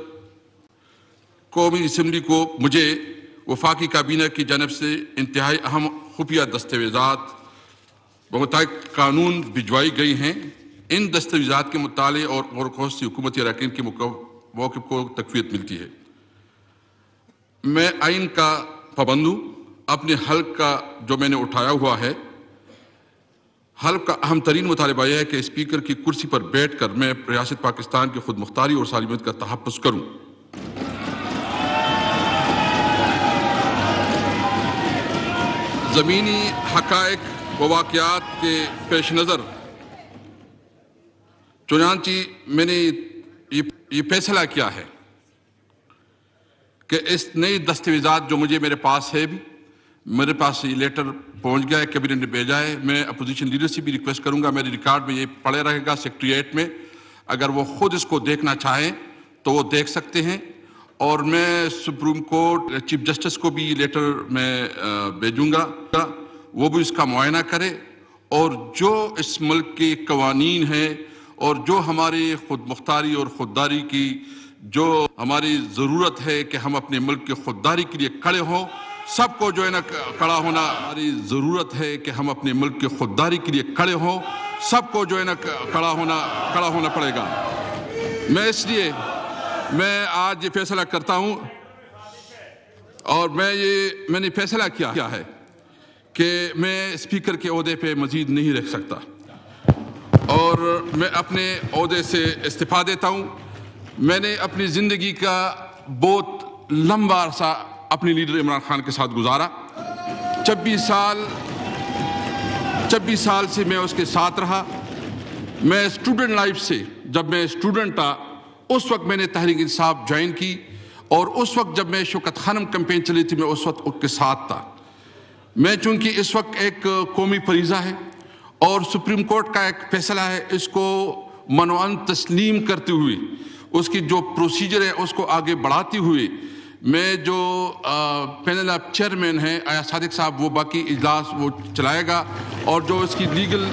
قومی اسمبلی کو مجھے وفاقی کابینہ کی جانب سے انتہائی اہم خفیہ دستاویزات بمطابق قانون بھجوائی گئی ہیں. ان دستاویزات کے مطالعے اور غور و خوض سے حکومتی اراکین کے موقف کو تقویت ملتی ہے. میں آئین کا پابند ہوں. اپنے حلق کا جو میں نے اٹھایا ہوا ہے، حلق کا اہم ترین مطالبہ یہ ہے کہ اسپیکر کی کرسی پر بیٹھ کر میں ریاست پاکستان کی خود مختاری اور سالمیت کا تحفظ کروں. زمینی حقائق و واقعات کے پیش نظر چنانچہ میں نے یہ فیصلہ کیا ہے کہ اس نئی دستاویزات جو میرے پاس ہے، بھی میرے پاس یہ لیٹر پہنچ گیا ہے، کیبنٹ نے بھیجا ہے. میں اپوزیشن لیڈر سے بھی ریکویسٹ کروں گا، میرے ریکارڈ میں یہ پڑے رہے گا سیکریٹریٹ میں، اگر وہ خود اس کو دیکھنا چاہیں تو وہ دیکھ سکتے ہیں. اور میں سپریم کورٹ چیف جسٹس کو بھی یہ لیٹر میں بھیجوں گا، وہ بھی اس کا معائنہ کرے، اور جو اس ملک کے قوانین ہیں اور جو ہماری خود مختاری اور خودداری کی جو ہماری ضرورت ہے کہ ہم اپنے ملک کی خودداری کے لیے کھڑے ہوں، سب کو جو ہے نا کھڑا ہونا، ہماری ضرورت ہے کہ ہم اپنے ملک کی خودداری کے لیے کھڑے ہوں، سب کو جو ہے نا کھڑا ہونا پڑے گا. میں اس لیے میں آج یہ فیصلہ کرتا ہوں، اور میں نے فیصلہ کیا ہے کہ میں اسپیکر کے عہدے پہ مزید نہیں رہ سکتا، اور میں اپنے عہدے سے استعفیٰ دیتا ہوں. میں نے اپنی زندگی کا بہت لمبا عرصہ اپنے لیڈر عمران خان کے ساتھ گزارا. 26 سال سے میں اس کے ساتھ رہا. میں اسٹوڈنٹ لائف سے، جب میں اسٹوڈنٹ تھا اس وقت میں نے تحریک انصاف جوائن کی، اور اس وقت جب میں شوکت خانم کمپین چلی تھی میں اس وقت اس کے ساتھ تھا. میں چونکہ اس وقت ایک قومی فریضہ ہے اور سپریم کورٹ کا ایک فیصلہ ہے، اس کو منوعاً تسلیم کرتے ہوئے، اس کی جو پروسیجر ہے اس کو آگے بڑھاتے ہوئے، میں جو پینل آف چیئرمین ہیں آیا صادق صاحب، وہ باقی اجلاس وہ چلائے گا، اور جو اس کی لیگل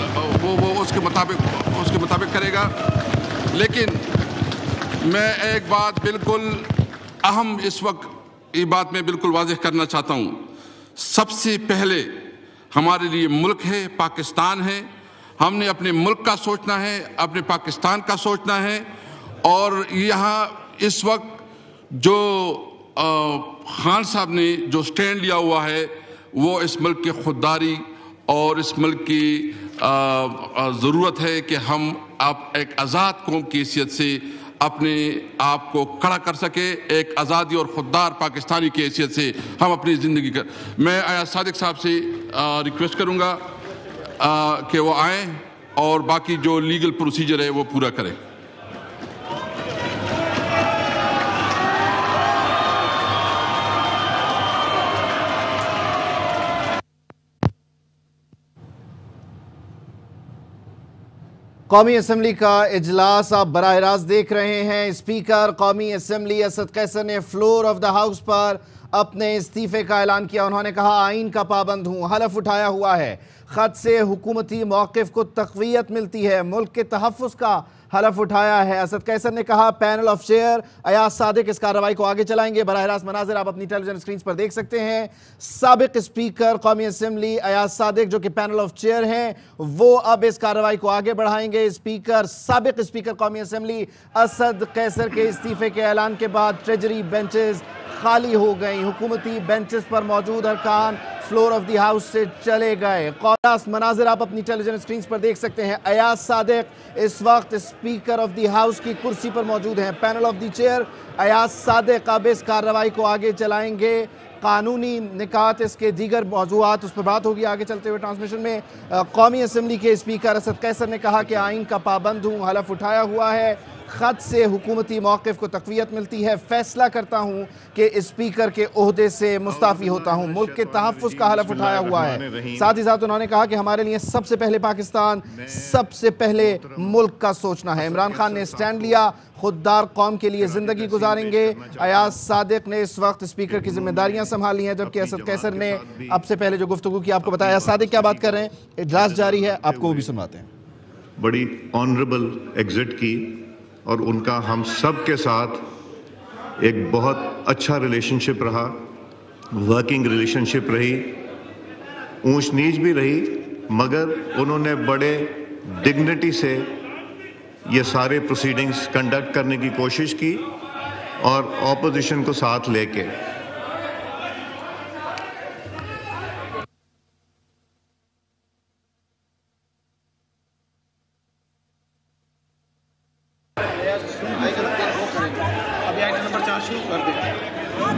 وہ اس کے مطابق کرے گا. لیکن میں ایک بات بالکل اہم اس وقت یہ بات میں بالکل واضح کرنا چاہتا ہوں. سب سے پہلے ہمارے لیے ملک ہے، پاکستان ہے. ہم نے اپنے ملک کا سوچنا ہے، اپنے پاکستان کا سوچنا ہے. اور یہاں اس وقت جو خان صاحب نے جو سٹینڈ لیا ہوا ہے وہ اس ملک کی خودداری اور اس ملک کی ضرورت ہے کہ ہم ایک آزاد قوم کی حیثیت سے اپنے آپ کو کھڑا کر سکے، ایک آزادی اور خوددار پاکستانی کی حیثیت سے ہم اپنی زندگی کا. میں آیا صادق صاحب سے ریکویسٹ کروں گا کہ وہ آئیں اور باقی جو لیگل پروسیجر ہے وہ پورا کریں. قومی اسمبلی کا اجلاس آپ براہ راست دیکھ رہے ہیں۔ اسپیکر قومی اسمبلی اسد قیصر نے فلور آف دا ہاؤس پر اپنے استعفے کا اعلان کیا۔ انہوں نے کہا آئین کا پابند ہوں، حلف اٹھایا ہوا ہے، خط سے حکومتی موقف کو تقویت ملتی ہے، ملک کے تحفظ کا حلف اٹھایا ہے۔ اسد قیصر نے کہا پینل آف چیئر ایاز صادق اس کارروائی کو آگے چلائیں گے۔ براہ راست مناظر آپ اپنی ٹیلی ویژن اسکرینز پر دیکھ سکتے ہیں۔ سابق اسپیکر قومی اسمبلی ایاز صادق جو کہ پینل آف چیئر ہیں وہ اب اس کارروائی کو آگے بڑھائیں گے۔ سابق اسپیکر قومی اسمبلی اسد قیصر کے استعفے کے اعلان کے بعد ٹریجری بینچز خالی ہو گئیں، حکومتی بینچز پر موجود ارکان فلور آف دی ہاؤس سے چلے گئے۔ مناظر آپ اپنی ٹیلی ویژن اسکرینز پر دیکھ سکتے ہیں۔ ایاز صادق اس وقت اسپیکر آف دی ہاؤس کی کرسی پر موجود ہیں، panel of the chair Ayaz Sadiq اب اس کارروائی کو آگے چلائیں گے۔ قانونی نکات اس کے دیگر موضوعات اس پر بات ہوگی آگے چلتے ہوئے ٹرانسمیشن میں۔ قومی اسمبلی کے اسپیکر اسد قیصر نے کہا کہ آئین کا پابند ہوں، حلف اٹھایا ہوا ہے، خط سے حکومتی موقف کو تقویت ملتی ہے، فیصلہ کرتا ہوں کہ اسپیکر کے عہدے سے مستعفی ہوتا ہوں، ملک کے تحفظ کا حلف اٹھایا ہوا ہے۔ ساتھ ہی ساتھ انہوں نے کہا کہ ہمارے لیے سب سے پہلے پاکستان، سب سے پہلے ملک کا سوچنا ہے۔ عمران خان نے سٹینڈ لیا، خوددار قوم کے لیے زندگی گزاریں گے۔ ایاز صادق نے اس وقت اسپیکر کی ذمہ داریاں سنبھالی ہیں، جبکہ اسد قیصر نے اب سے پہلے جو گفتگو کی آپ کو بتایا۔ صادق کیا بات کر رہے ہیں؟ اجلاس جاری ہے، آپ کو وہ بھی سنواتے ہیں۔ بڑی آنریبل ایگزٹ کی اور ان کا ہم سب کے ساتھ ایک بہت اچھا ریلیشن شپ رہا، ورکنگ ریلیشن شپ رہی، اونچ نیچ بھی رہی، مگر انہوں نے بڑے ڈگنیٹی سے یہ سارے پروسیڈنگز کنڈکٹ کرنے کی کوشش کی اور اپوزیشن کو ساتھ لے کے۔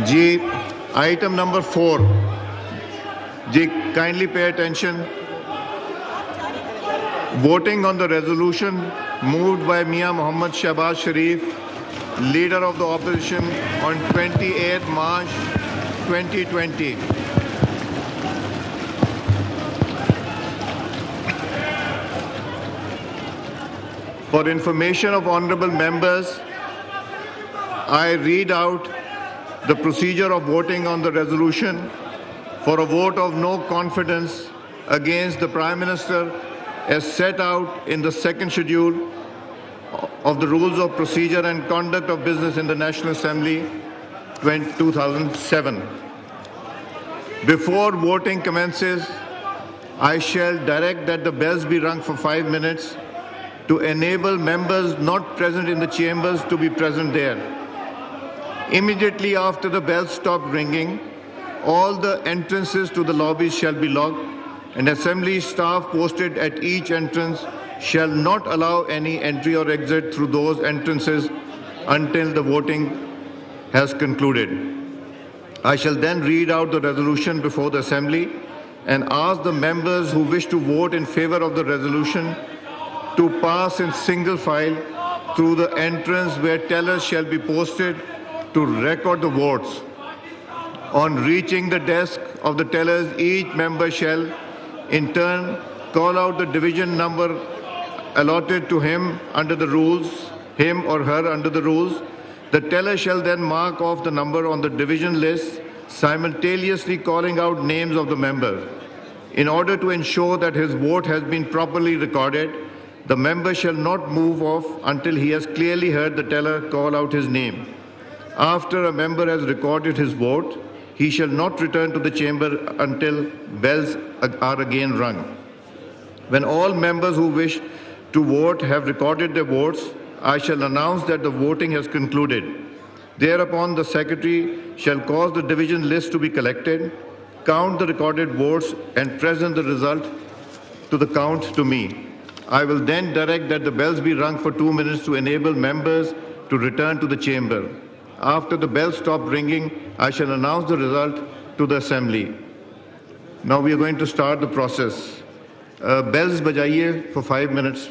G item number 4 G kindly pay attention. Voting on the resolution moved by Mian Mohammad Shahbaz Sharif, leader of the opposition, on 28 March 2020. For information of honorable members, I read out the procedure of voting on the resolution for a vote of no confidence against the Prime Minister as set out in the second schedule of the Rules of Procedure and Conduct of Business in the National Assembly 2007. Before voting commences, I shall direct that the bells be rung for 5 minutes to enable members not present in the chambers to be present there. Immediately after the bells stop ringing, all the entrances to the lobbies shall be locked, and assembly staff posted at each entrance shall not allow any entry or exit through those entrances until the voting has concluded. I shall then read out the resolution before the assembly and ask the members who wish to vote in favor of the resolution to pass in single file through the entrance where tellers shall be posted to record the votes. On reaching the desk of the tellers, each member shall in turn call out the division number allotted to him under the rules, him or her under the rules. The teller shall then mark off the number on the division list, simultaneously calling out names of the member. In order to ensure that his vote has been properly recorded, the member shall not move off until he has clearly heard the teller call out his name. After a member has recorded his vote, he shall not return to the chamber until bells are again rung. When all members who wish to vote have recorded their votes, I shall announce that the voting has concluded. Thereupon, the secretary shall cause the division list to be collected, count the recorded votes, and present the result to the count to me. I will then direct that the bells be rung for 2 minutes to enable members to return to the chamber. After the bells stop ringing, I shall announce the result to the assembly. Now we are going to start the process. Bells bajaiye for 5 minutes.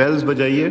Bells bajaiye.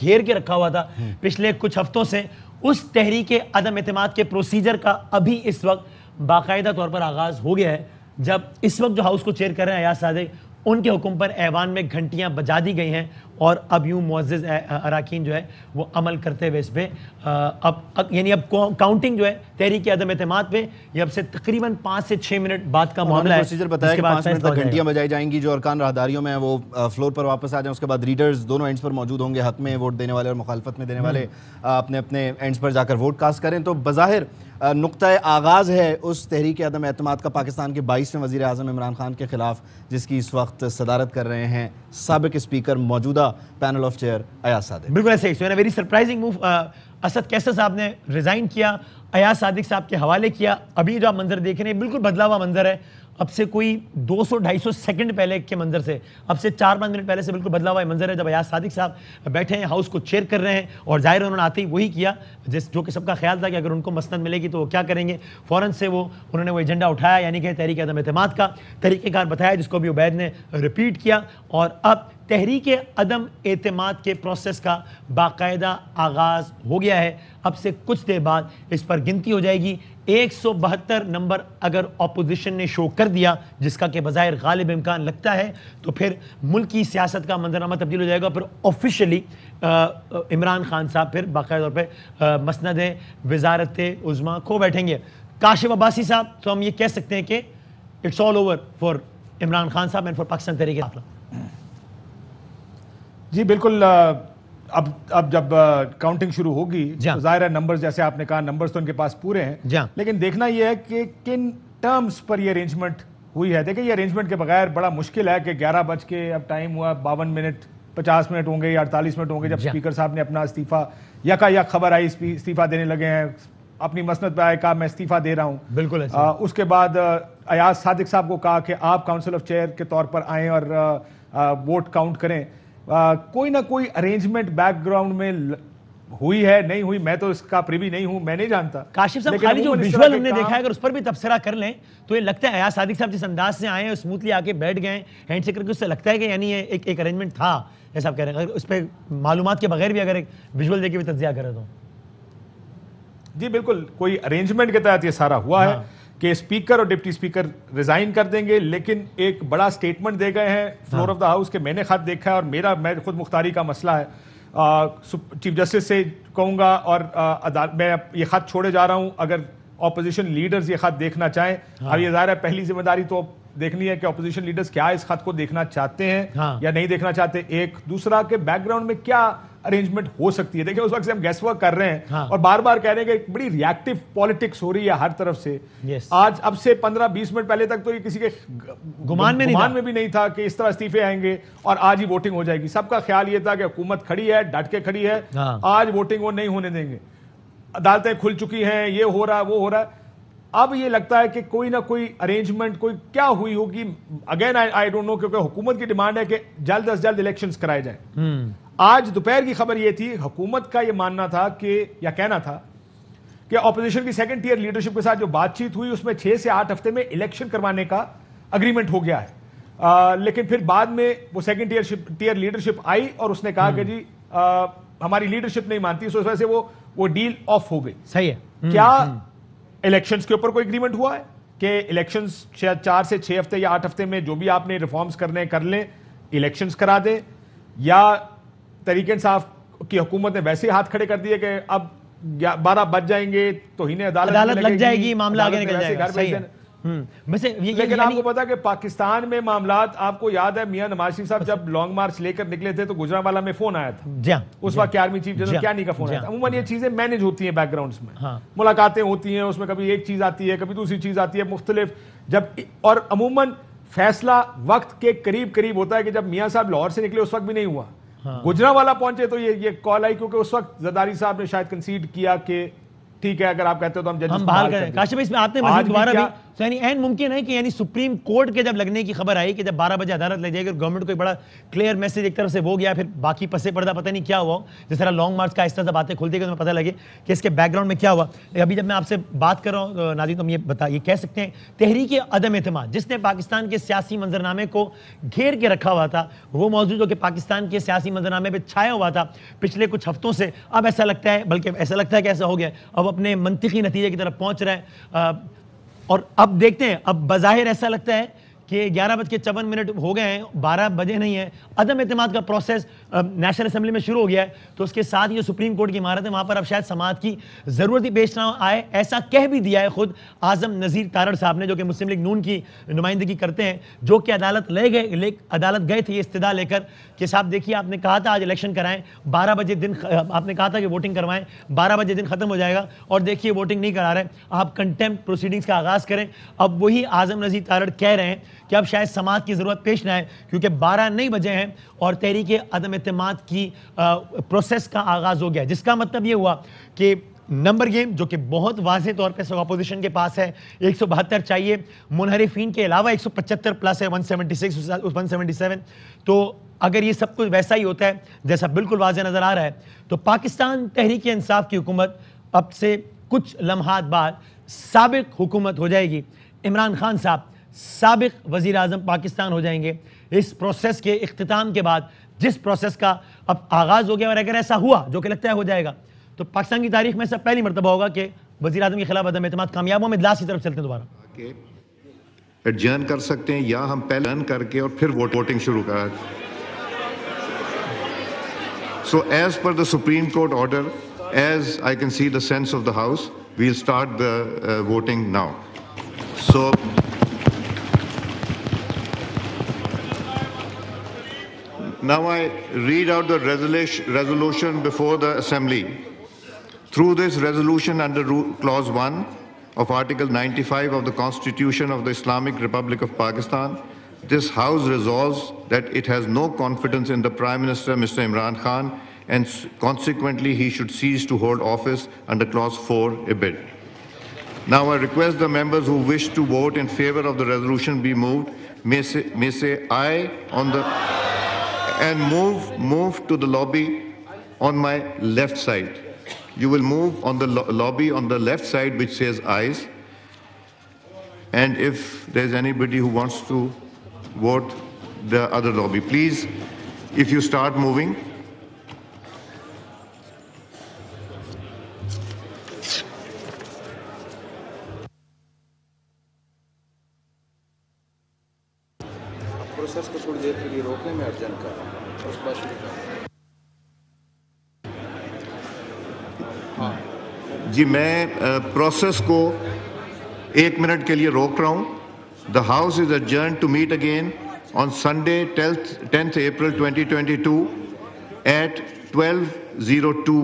گھیر کے رکھا ہوا تھا پچھلے کچھ ہفتوں سے، اس تحریک عدم اعتماد کے پروسیجر کا ابھی اس وقت باقاعدہ طور پر آغاز ہو گیا ہے، جب اس وقت جو ہاؤس کو چیئر کر رہے ہیں ایاز صادق، ان کے حکم پر ایوان میں گھنٹیاں بجا دی گئی ہیں اور اب یوں معزز اراکین جو ہے وہ عمل کرتے ہوئے اس پہ یعنی اب کاؤنٹنگ جو ہے تحریک عدم اعتماد پہ یہ اب سے تقریباً 5 سے 6 منٹ بعد کا معاملہ ہے۔ پروسیجر بتایا کہ 5 منٹ تک گھنٹیاں بجائی جائیں گی، جو ارکان راہداریوں میں وہ فلور پر واپس آ جائیں، اس کے بعد ریڈرز دونوں اینڈز پر موجود ہوں گے، حق میں ووٹ دینے والے اور مخالفت میں دینے والے اپنے اپنے اینڈز پر جا کر ووٹ کاسٹ کریں۔ تو بظاہر نقطہ آغاز ہے اس تحریک عدم اعتماد کا پاکستان کے 22ویں وزیر اعظم عمران خان کے خلاف، جس کی اس وقت صدارت کر رہے ہیں سابق اسپیکر موجودہ پینل آف چیئر ایاز صادق۔ بالکل ایسے he very surprising move, Asad کیسر صاحب نے ریزائن کیا، ایاز صادق صاحب کے حوالے کیا۔ ابھی جو آپ منظر دیکھ رہے ہیں بالکل بدلا ہوا منظر ہے، اب سے کوئی 200-250 سیکنڈ پہلے کے منظر سے، اب سے 4-5 منٹ پہلے سے بالکل بدلا ہوا منظر ہے جب ایاز صادق صاحب بیٹھے ہیں ہاؤس کو چیئر کر رہے ہیں، اور ظاہر انہوں نے آتے ہی وہی کیا جو کہ سب کا خیال تھا کہ اگر ان کو مسند ملے گی تو وہ کیا کریں گے، فوراً سے انہوں نے وہ ایجنڈا اٹھایا، یعنی کہ تحریک عدم اعتماد کا طریقہ کار بتایا، جس کو ابھی عبید نے ریپیٹ کیا، اور اب تحریک عدم اعتماد کے پروسیس کا باقاعدہ آغاز ہو گیا ہے۔ اب سے کچھ دیر بعد اس پر گنتی ہو جائے گی، 172 نمبر اگر اپوزیشن نے شو کر دیا، جس کا کہ بظاہر غالب امکان لگتا ہے، تو پھر ملک کی سیاست کا منظرنامہ تبدیل ہو جائے گا، پھر آفیشلی عمران خان صاحب پھر باقاعدہ طور پہ مسند وزارت عظمیٰ کھو بیٹھیں گے۔ کاشف عباسی صاحب، تو ہم یہ کہہ سکتے ہیں کہ it's all over for Imran Khan Sahab and for Pakistan Tehreek Insaf. جی بالکل، اب جب کاؤنٹنگ شروع ہوگی تو ظاہر ہے نمبرز، جیسے آپ نے کہا نمبرز تو ان کے پاس پورے ہیں، لیکن دیکھنا یہ ہے کہ کن ٹرمز پر یہ ارینجمنٹ ہوئی ہے۔ دیکھیں یہ ارینجمنٹ کے بغیر بڑا مشکل ہے کہ 11 بج کے اب ٹائم ہوا 52 منٹ 50 منٹ ہوں گے یا 48 منٹ ہوں گے جب اسپیکر صاحب نے اپنا استعفیٰ یک خبر آئی استعفیٰ دینے لگے ہیں، اپنی مسند پہ آئے کہا میں استعفیٰ دے رہا ہوں۔ بالکل اس کے بعد ایاز صادق صاحب کو کہا کہ آپ کاؤنسل آف چیئر کے طور پر آئیں اور ووٹ کاؤنٹ کریں۔ کوئی نہ کوئی ارینجمنٹ بیک گراؤنڈ میں ہوئی ہے، نہیں ہوئی میں تو اس کا پریوی نہیں ہوں، میں نہیں جانتا۔ کاشف صاحب خالی جو ویژول ہم نے دیکھا ہے اگر اس پر بھی تبصرہ کر لیں تو یہ لگتا ہے ایاز صادق صاحب جس انداز سے آئے ہیں اسموتھلی آ کے بیٹھ گئے ہینڈ شیک کر کے، اس سے لگتا ہے کہ یعنی یہ ایک ارینجمنٹ تھا، ایسا آپ کہہ رہے ہیں۔ اگر اس پہ معلومات کے بغیر بھی اگر ایک ویژول دے کے بھی تجزیہ کرے تو جی بالکل کوئی ارینجمنٹ کے تحت یہ سارا ہوا ہے کہ اسپیکر اور ڈپٹی اسپیکر ریزائن کر دیں گے، لیکن ایک بڑا سٹیٹمنٹ دے گئے ہیں فلور آف دا ہاؤس کہ میں نے خط دیکھا ہے اور میں خود مختاری کا مسئلہ ہے، چیف جسٹس سے کہوں گا اور میں یہ خط چھوڑے جا رہا ہوں، اگر اپوزیشن لیڈرز یہ خط دیکھنا چاہیں۔ اب یہ ظاہر ہے پہلی ذمہ داری تو دیکھنی ہے کہ اپوزیشن لیڈرز کیا اس خط کو دیکھنا چاہتے ہیں یا نہیں دیکھنا چاہتے، ایک دوسرا کہ بیک گراؤنڈ میں کیا ارینجمنٹ ہو سکتی ہے۔ دیکھیں اس وقت سے ہم گیس ورک کر رہے ہیں اور بار بار کہہ رہے ہیں کہ ایک بڑی ریئیکٹیو پالیٹکس ہو رہی ہے ہر طرف سے۔ آج اب سے 15-20 منٹ پہلے تک تو یہ کسی کے گمان میں بھی نہیں تھا کہ اس طرح استعفے آئیں گے اور آج ہی ووٹنگ ہو جائے گی۔ سب کا خیال یہ تھا کہ حکومت کھڑی ہے، ڈٹ کے کھڑی ہے، آج ووٹنگ وہ نہیں ہونے دیں گے، عدالتیں کھل چکی ہیں، یہ ہو رہا ہے وہ ہو رہا ہے۔ اب یہ لگتا ہے کہ کوئی نہ کوئی ارینجمنٹ کوئی کیا ہوئی ہوگی، اگین آئی ڈونٹ نو، کیونکہ حکومت کی ڈیمانڈ ہے کہ جلد از جلد الیکشنز کرائے جائیں۔ آج دوپہر کی خبر یہ تھی، حکومت کا یہ ماننا تھا کہ یا کہنا تھا کہ اپوزیشن کی سیکنڈ ٹیئر لیڈرشپ کے ساتھ جو بات چیت ہوئی اس میں 6 سے 8 ہفتے میں الیکشن کروانے کا اگریمنٹ ہو گیا ہے، لیکن پھر بعد میں وہ سیکنڈ ٹیئر لیڈرشپ آئی اور اس نے کہا کہ جی ہماری لیڈرشپ نہیں مانتی، اس وجہ سے وہ ڈیل آف ہو گئی۔ صحیح ہے، کیا الیکشنز کے اوپر کوئی اگریمنٹ ہوا ہے کہ الیکشنز 4 سے 6 ہفتے یا 8 ہفتے میں جو بھی آپ نے ریفارمز کرنے کر لیں، الیکشنز کرا دیں، یا تحریک انصاف کی حکومت نے ویسے ہاتھ کھڑے کر دیے کہ اب 12 بج جائیں گے تو ہی عدالت لگ جائے گی، معاملہ آگے نکل جائے گا۔ لیکن آپ کو پتا کہ پاکستان میں معاملات، آپ کو یاد ہے میاں نواز شریف صاحب جب لانگ مارچ لے کر نکلے تھے تو گجرانوالہ میں فون آیا تھا، اس وقت آرمی چیف جنرل کیا نہیں کا فون آیا تھا۔ عموماً یہ چیزیں مینج ہوتی ہیں بیک گراؤنڈز میں، ملاقاتیں ہوتی ہیں، اس میں کبھی ایک چیز آتی ہے کبھی دوسری چیز آتی ہے مختلف، اور عموماً فیصلہ وقت کے قریب ہوتا ہے کہ جب میاں صاحب لاہور سے نکلے اس وقت بھی نہیں ہوا، گجرانوالہ پہنچے تو یہ کال آئی، کیونکہ اس وقت زرداری صاحب نے شاید کنسیڈ کیا کہ ٹھیک ہے اگر آپ کہتے ہو تو ہم ججز بحال کریں۔ کاشف اس میں آپ نے مزید دوبارہ بھی تو یعنی عین ممکن ہے کہ یعنی سپریم کورٹ کے جب لگنے کی خبر آئی کہ جب 12 بجے عدالت لگ جائے گی اور گورنمنٹ کو ایک بڑا کلیئر میسج ایک طرف سے وہ گیا, پھر باقی پسے پردہ پتہ نہیں کیا ہوا, جس طرح لانگ مارچ کا آہستہ سے باتیں کھلتی گئی تو پتہ لگے کہ اس کے بیک گراؤنڈ میں کیا ہوا. ابھی جب میں آپ سے بات کر رہا ہوں ناظرین, تو ہم یہ کہہ سکتے ہیں تحریک عدم اعتماد جس نے پاکستان کے سیاسی منظرنامے کو گھیر کے رکھا ہوا تھا, وہ موضوع جو کہ پاکستان کے سیاسی منظرنامے پہ چھایا ہوا تھا پچھلے کچھ ہفتوں سے, اب ایسا لگتا ہے, بلکہ ایسا لگتا ہے کہ ایسا ہو گیا, اب اپنے منطقی نتیجے کی طرف پہنچ رہا ہے. اور اب دیکھتے ہیں, اب بظاہر ایسا لگتا ہے کہ 11:54 ہو گئے ہیں, 12 بجے نہیں ہیں, عدم اعتماد کا پروسیس نیشنل اسمبلی میں شروع ہو گیا ہے, تو اس کے ساتھ یہ سپریم کورٹ کی عمارت ہے, وہاں پر اب شاید سماعت کی ضرورت ہی پیش نہ آئے. ایسا کہہ بھی دیا ہے خود اعظم نذیر تارڑ صاحب نے, جو کہ مسلم لیگ نون کی نمائندگی کرتے ہیں, جو کہ عدالت گئے تھے یہ استدعا لے کر کہ صاحب دیکھیے آپ نے کہا تھا آج الیکشن کرائیں, 12 بجے دن آپ نے کہا تھا کہ ووٹنگ کروائیں, 12 بجے دن ختم ہو جائے گا اور دیکھیے ووٹنگ نہیں کرا رہے, آپ کنٹیمپٹ پروسیڈنگز کا آغاز کریں. اب وہی اعظم نذیر تارڑ کہہ رہے ہیں کہ اب شاید سماعت کی ضرورت پیش نہ آئے کیونکہ 12 نہیں بجے ہیں اور تحریک عدم اعتماد کی پروسیس کا آغاز ہو گیا, جس کا مطلب یہ ہوا کہ نمبر گیم جو کہ بہت واضح طور پہ اپوزیشن کے پاس ہے, 172 چاہیے, منحرفین کے علاوہ 175 پلس ہے 176 177. تو اگر یہ سب کچھ ویسا ہی ہوتا ہے جیسا بالکل واضح نظر آ رہا ہے, تو پاکستان تحریک انصاف کی حکومت اب سے کچھ لمحات بعد سابق حکومت ہو جائے گی. عمران خان صاحب سابق وزیر اعظم پاکستان ہو جائیں گے اس پروسیس کے اختتام کے بعد, جس پروسیس کا اب آغاز ہو گیا. اور اگر ایسا ہوا, جو کہ لگتا ہے ہو جائے گا, تو پاکستان کی تاریخ میں ایسا پہلی مرتبہ ہوگا کہ وزیر اعظم کے خلاف عدم اعتماد کامیاب ہو. ہم اجلاس کی طرف چلتے ہیں دوبارہ. ایڈجرن کر سکتے ہیں یا ہم پہلے رن کر کے اور پھر ووٹنگ شروع کرا. So as per the Supreme Court order, as I can see the sense of the House, we'll start the voting now. So now I read out the resolution before the Assembly. Through this resolution under Clause 1 of Article 95 of the Constitution of the Islamic Republic of Pakistan, this House resolves that it has no confidence in the Prime Minister, Mr. Imran Khan, and consequently he should cease to hold office under Clause 4 ibid. Now I request the members who wish to vote in favor of the resolution be moved, may say aye on the, and move to the lobby on my left side. You will move on the lobby on the left side which says ayes. And if there's anybody who wants to vote the other lobby, please, if you start moving. Process کو تھوڑی دیر کے لیے روکنے میں urgent کر رہا ہوں اور اس بات شروع کر رہا ہوں. جی میں پروسیس کو 1 منٹ کے لیے روک رہا ہوں. The House is adjourned to meet again on Sunday 10th April 2022 at 12:02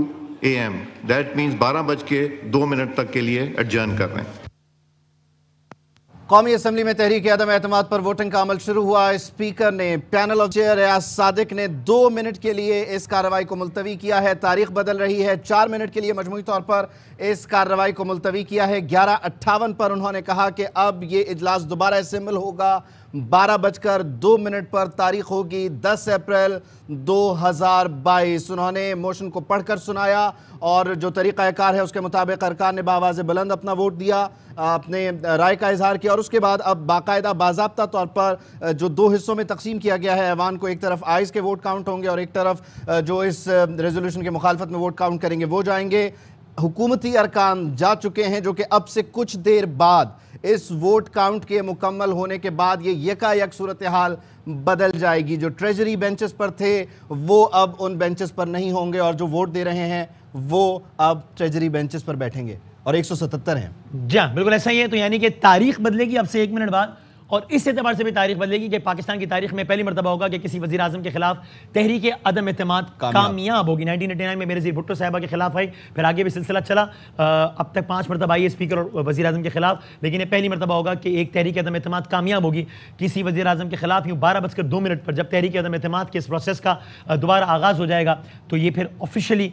AM. That means 12:02 تک کے لیے adjourn کر رہے ہیں. قومی اسمبلی میں تحریک عدم اعتماد پر ووٹنگ کا عمل شروع ہوا. اسپیکر نے پینل آف چیئر ریاض صادق نے 2 منٹ کے لیے اس کارروائی کو ملتوی کیا ہے. تاریخ بدل رہی ہے. 4 منٹ کے لیے مجموعی طور پر اس کارروائی کو ملتوی کیا ہے. 11:58 پر انہوں نے کہا کہ اب یہ اجلاس دوبارہ اسمبل ہوگا. 12:02 پر تاریخ ہوگی 10 اپریل 2022. انہوں نے موشن کو پڑھ کر سنایا اور جو طریقہ کار ہے اس کے مطابق ارکان نے بآواز بلند اپنا ووٹ دیا, اپنے رائے کا اظہار کیا, اور اس کے بعد اب باقاعدہ باضابطہ طور پر جو 2 حصوں میں تقسیم کیا گیا ہے ایوان کو, ایک طرف آئیز کے ووٹ کاؤنٹ ہوں گے اور ایک طرف جو اس ریزولوشن کے مخالفت میں ووٹ کاؤنٹ کریں گے وہ جائیں گے. حکومتی ارکان جا چکے ہیں جو کہ اب سے کچھ دیر بعد اس ووٹ کاؤنٹ کے مکمل ہونے کے بعد یہ یکا یک صورتحال بدل جائے گی. جو ٹریجری بینچز پر تھے وہ اب ان بینچز پر نہیں ہوں گے اور جو ووٹ دے رہے ہیں وہ اب ٹریجری بینچز پر بیٹھیں گے اور 177 ہیں. جی ہاں بالکل ایسا ہی ہے. تو یعنی کہ تاریخ بدلے گی اب سے 1 منٹ بعد, اور اس اعتبار سے بھی تاریخ بدلے گی کہ پاکستان کی تاریخ میں پہلی مرتبہ ہوگا کہ کسی وزیر اعظم کے خلاف تحریک عدم اعتماد کامیاب ہوگی. 1989 میں بینظیر بھٹو صاحبہ کے خلاف آئی, پھر آگے بھی سلسلہ چلا, اب تک 5 مرتبہ آئی ہے اسپیکر اور وزیر اعظم کے خلاف, لیکن یہ پہلی مرتبہ ہوگا کہ ایک تحریک عدم اعتماد کامیاب ہوگی کسی وزیر اعظم کے خلاف. یوں 12:02 پر جب تحریک عدم اعتماد کے اس پروسیس کا دوبارہ آغاز ہو جائے گا تو یہ پھر آفیشلی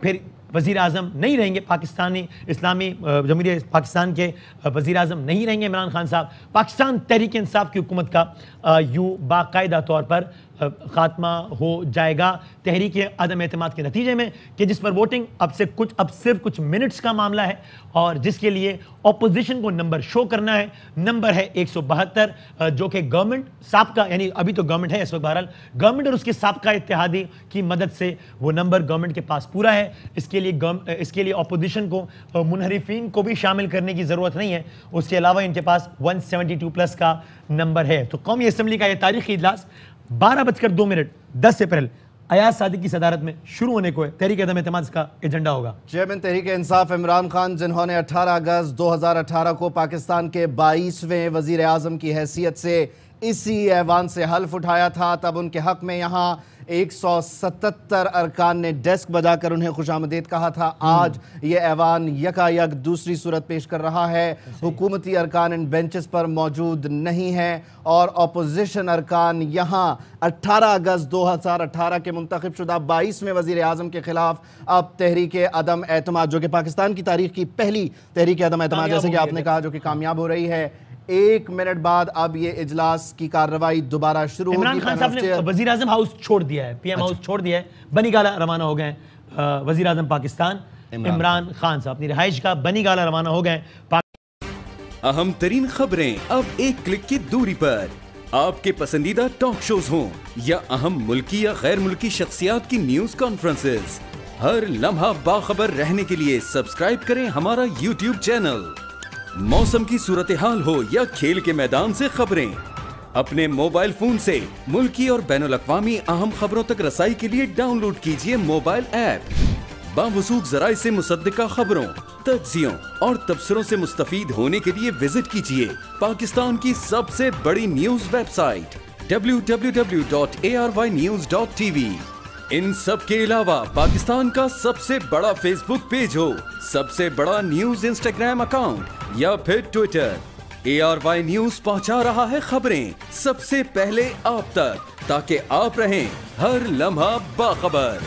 پھر وزیر اعظم نہیں رہیں گے، پاکستانی اسلامی جمہوریہ پاکستان کے وزیر اعظم نہیں رہیں گے عمران خان صاحب، پاکستان تحریک انصاف کی حکومت کا یوں باقاعدہ طور پر خاتمہ ہو جائے گا تحریک عدم اعتماد کے نتیجے میں، کہ جس پر ووٹنگ اب صرف کچھ منٹس کا معاملہ ہے، اور جس کے لیے اپوزیشن کو نمبر شو کرنا ہے. نمبر ہے 172 جو کہ گورنمنٹ سابقہ، یعنی ابھی تو گورنمنٹ ہے اس وقت، بہرحال گورنمنٹ اور اس کے سابقہ اتحادی کی مدد سے وہ نمبر گورنمنٹ کے پاس پورا ہے. اس کے لیے اپوزیشن کو منحرفین کو بھی شامل کرنے کی ضرورت نہیں ہے. اس کے علاوہ ان کے پاس 172+ کا نمبر ہے. تو قومی اسمبلی کا یہ تاریخی اجلاس 12:02 10 اپریل ایاز صادق کی صدارت میں شروع ہونے کو ہے. تحریک عدم اعتماد کا ایجنڈا ہوگا. چیئرمین تحریک انصاف عمران خان، جنہوں نے 18 اگست 2018 کو پاکستان کے 22ویں وزیر اعظم کی حیثیت سے اسی ایوان سے حلف اٹھایا تھا، تب ان کے حق میں یہاں 177 ارکان نے ڈیسک بجا کر انہیں خوش آمدید کہا تھا. آج یہ ایوان یکایک دوسری صورت پیش کر رہا ہے. حکومتی ارکان ان بینچز پر موجود نہیں ہیں اور اپوزیشن ارکان یہاں 18 اگست 2018 کے منتخب شدہ 22ویں وزیر اعظم کے خلاف اب تحریک عدم اعتماد، جو کہ پاکستان کی تاریخ کی پہلی تحریک عدم اعتماد جیسے کہ آپ نے کہا جو کہ کامیاب ہو رہی ہے، 1 منٹ بعد اب یہ اجلاس کی کارروائی دوبارہ شروع ہوگی. عمران خان صاحب نے وزیر اعظم ہاؤس چھوڑ دیا ہے، پی ایم ہاؤس چھوڑ دیا ہے. بنی گالہ روانہ ہو گئے وزیر اعظم پاکستان عمران خان صاحب اپنی رہائش کا بنی گالہ روانہ ہو گئے. اہم ترین خبریں اب ایک کلک کی دوری پر، آپ کے پسندیدہ ٹاک شوز ہوں یا اہم ملکی یا غیر ملکی شخصیات کی نیوز کانفرنسز، ہر لمحہ باخبر رہنے کے لیے سبسکرائب کریں ہمارا یوٹیوب چینل. موسم کی صورتحال ہو یا کھیل کے میدان سے خبریں، اپنے موبائل فون سے ملکی اور بین الاقوامی اہم خبروں تک رسائی کے لیے ڈاؤن لوڈ کیجئے موبائل ایپ. باوثوق ذرائع سے مصدقہ خبروں، تجزیوں اور تبصروں سے مستفید ہونے کے لیے وزٹ کیجئے پاکستان کی سب سے بڑی نیوز ویب سائٹ www.arYnews.tv. ان سب کے علاوہ پاکستان کا سب سے بڑا فیس بک پیج ہو، سب سے بڑا نیوز انسٹاگرام اکاؤنٹ یا پھر ٹویٹر، ARY نیوز پہنچا رہا ہے خبریں سب سے پہلے آپ تک، تاکہ آپ رہیں ہر لمحہ باخبر.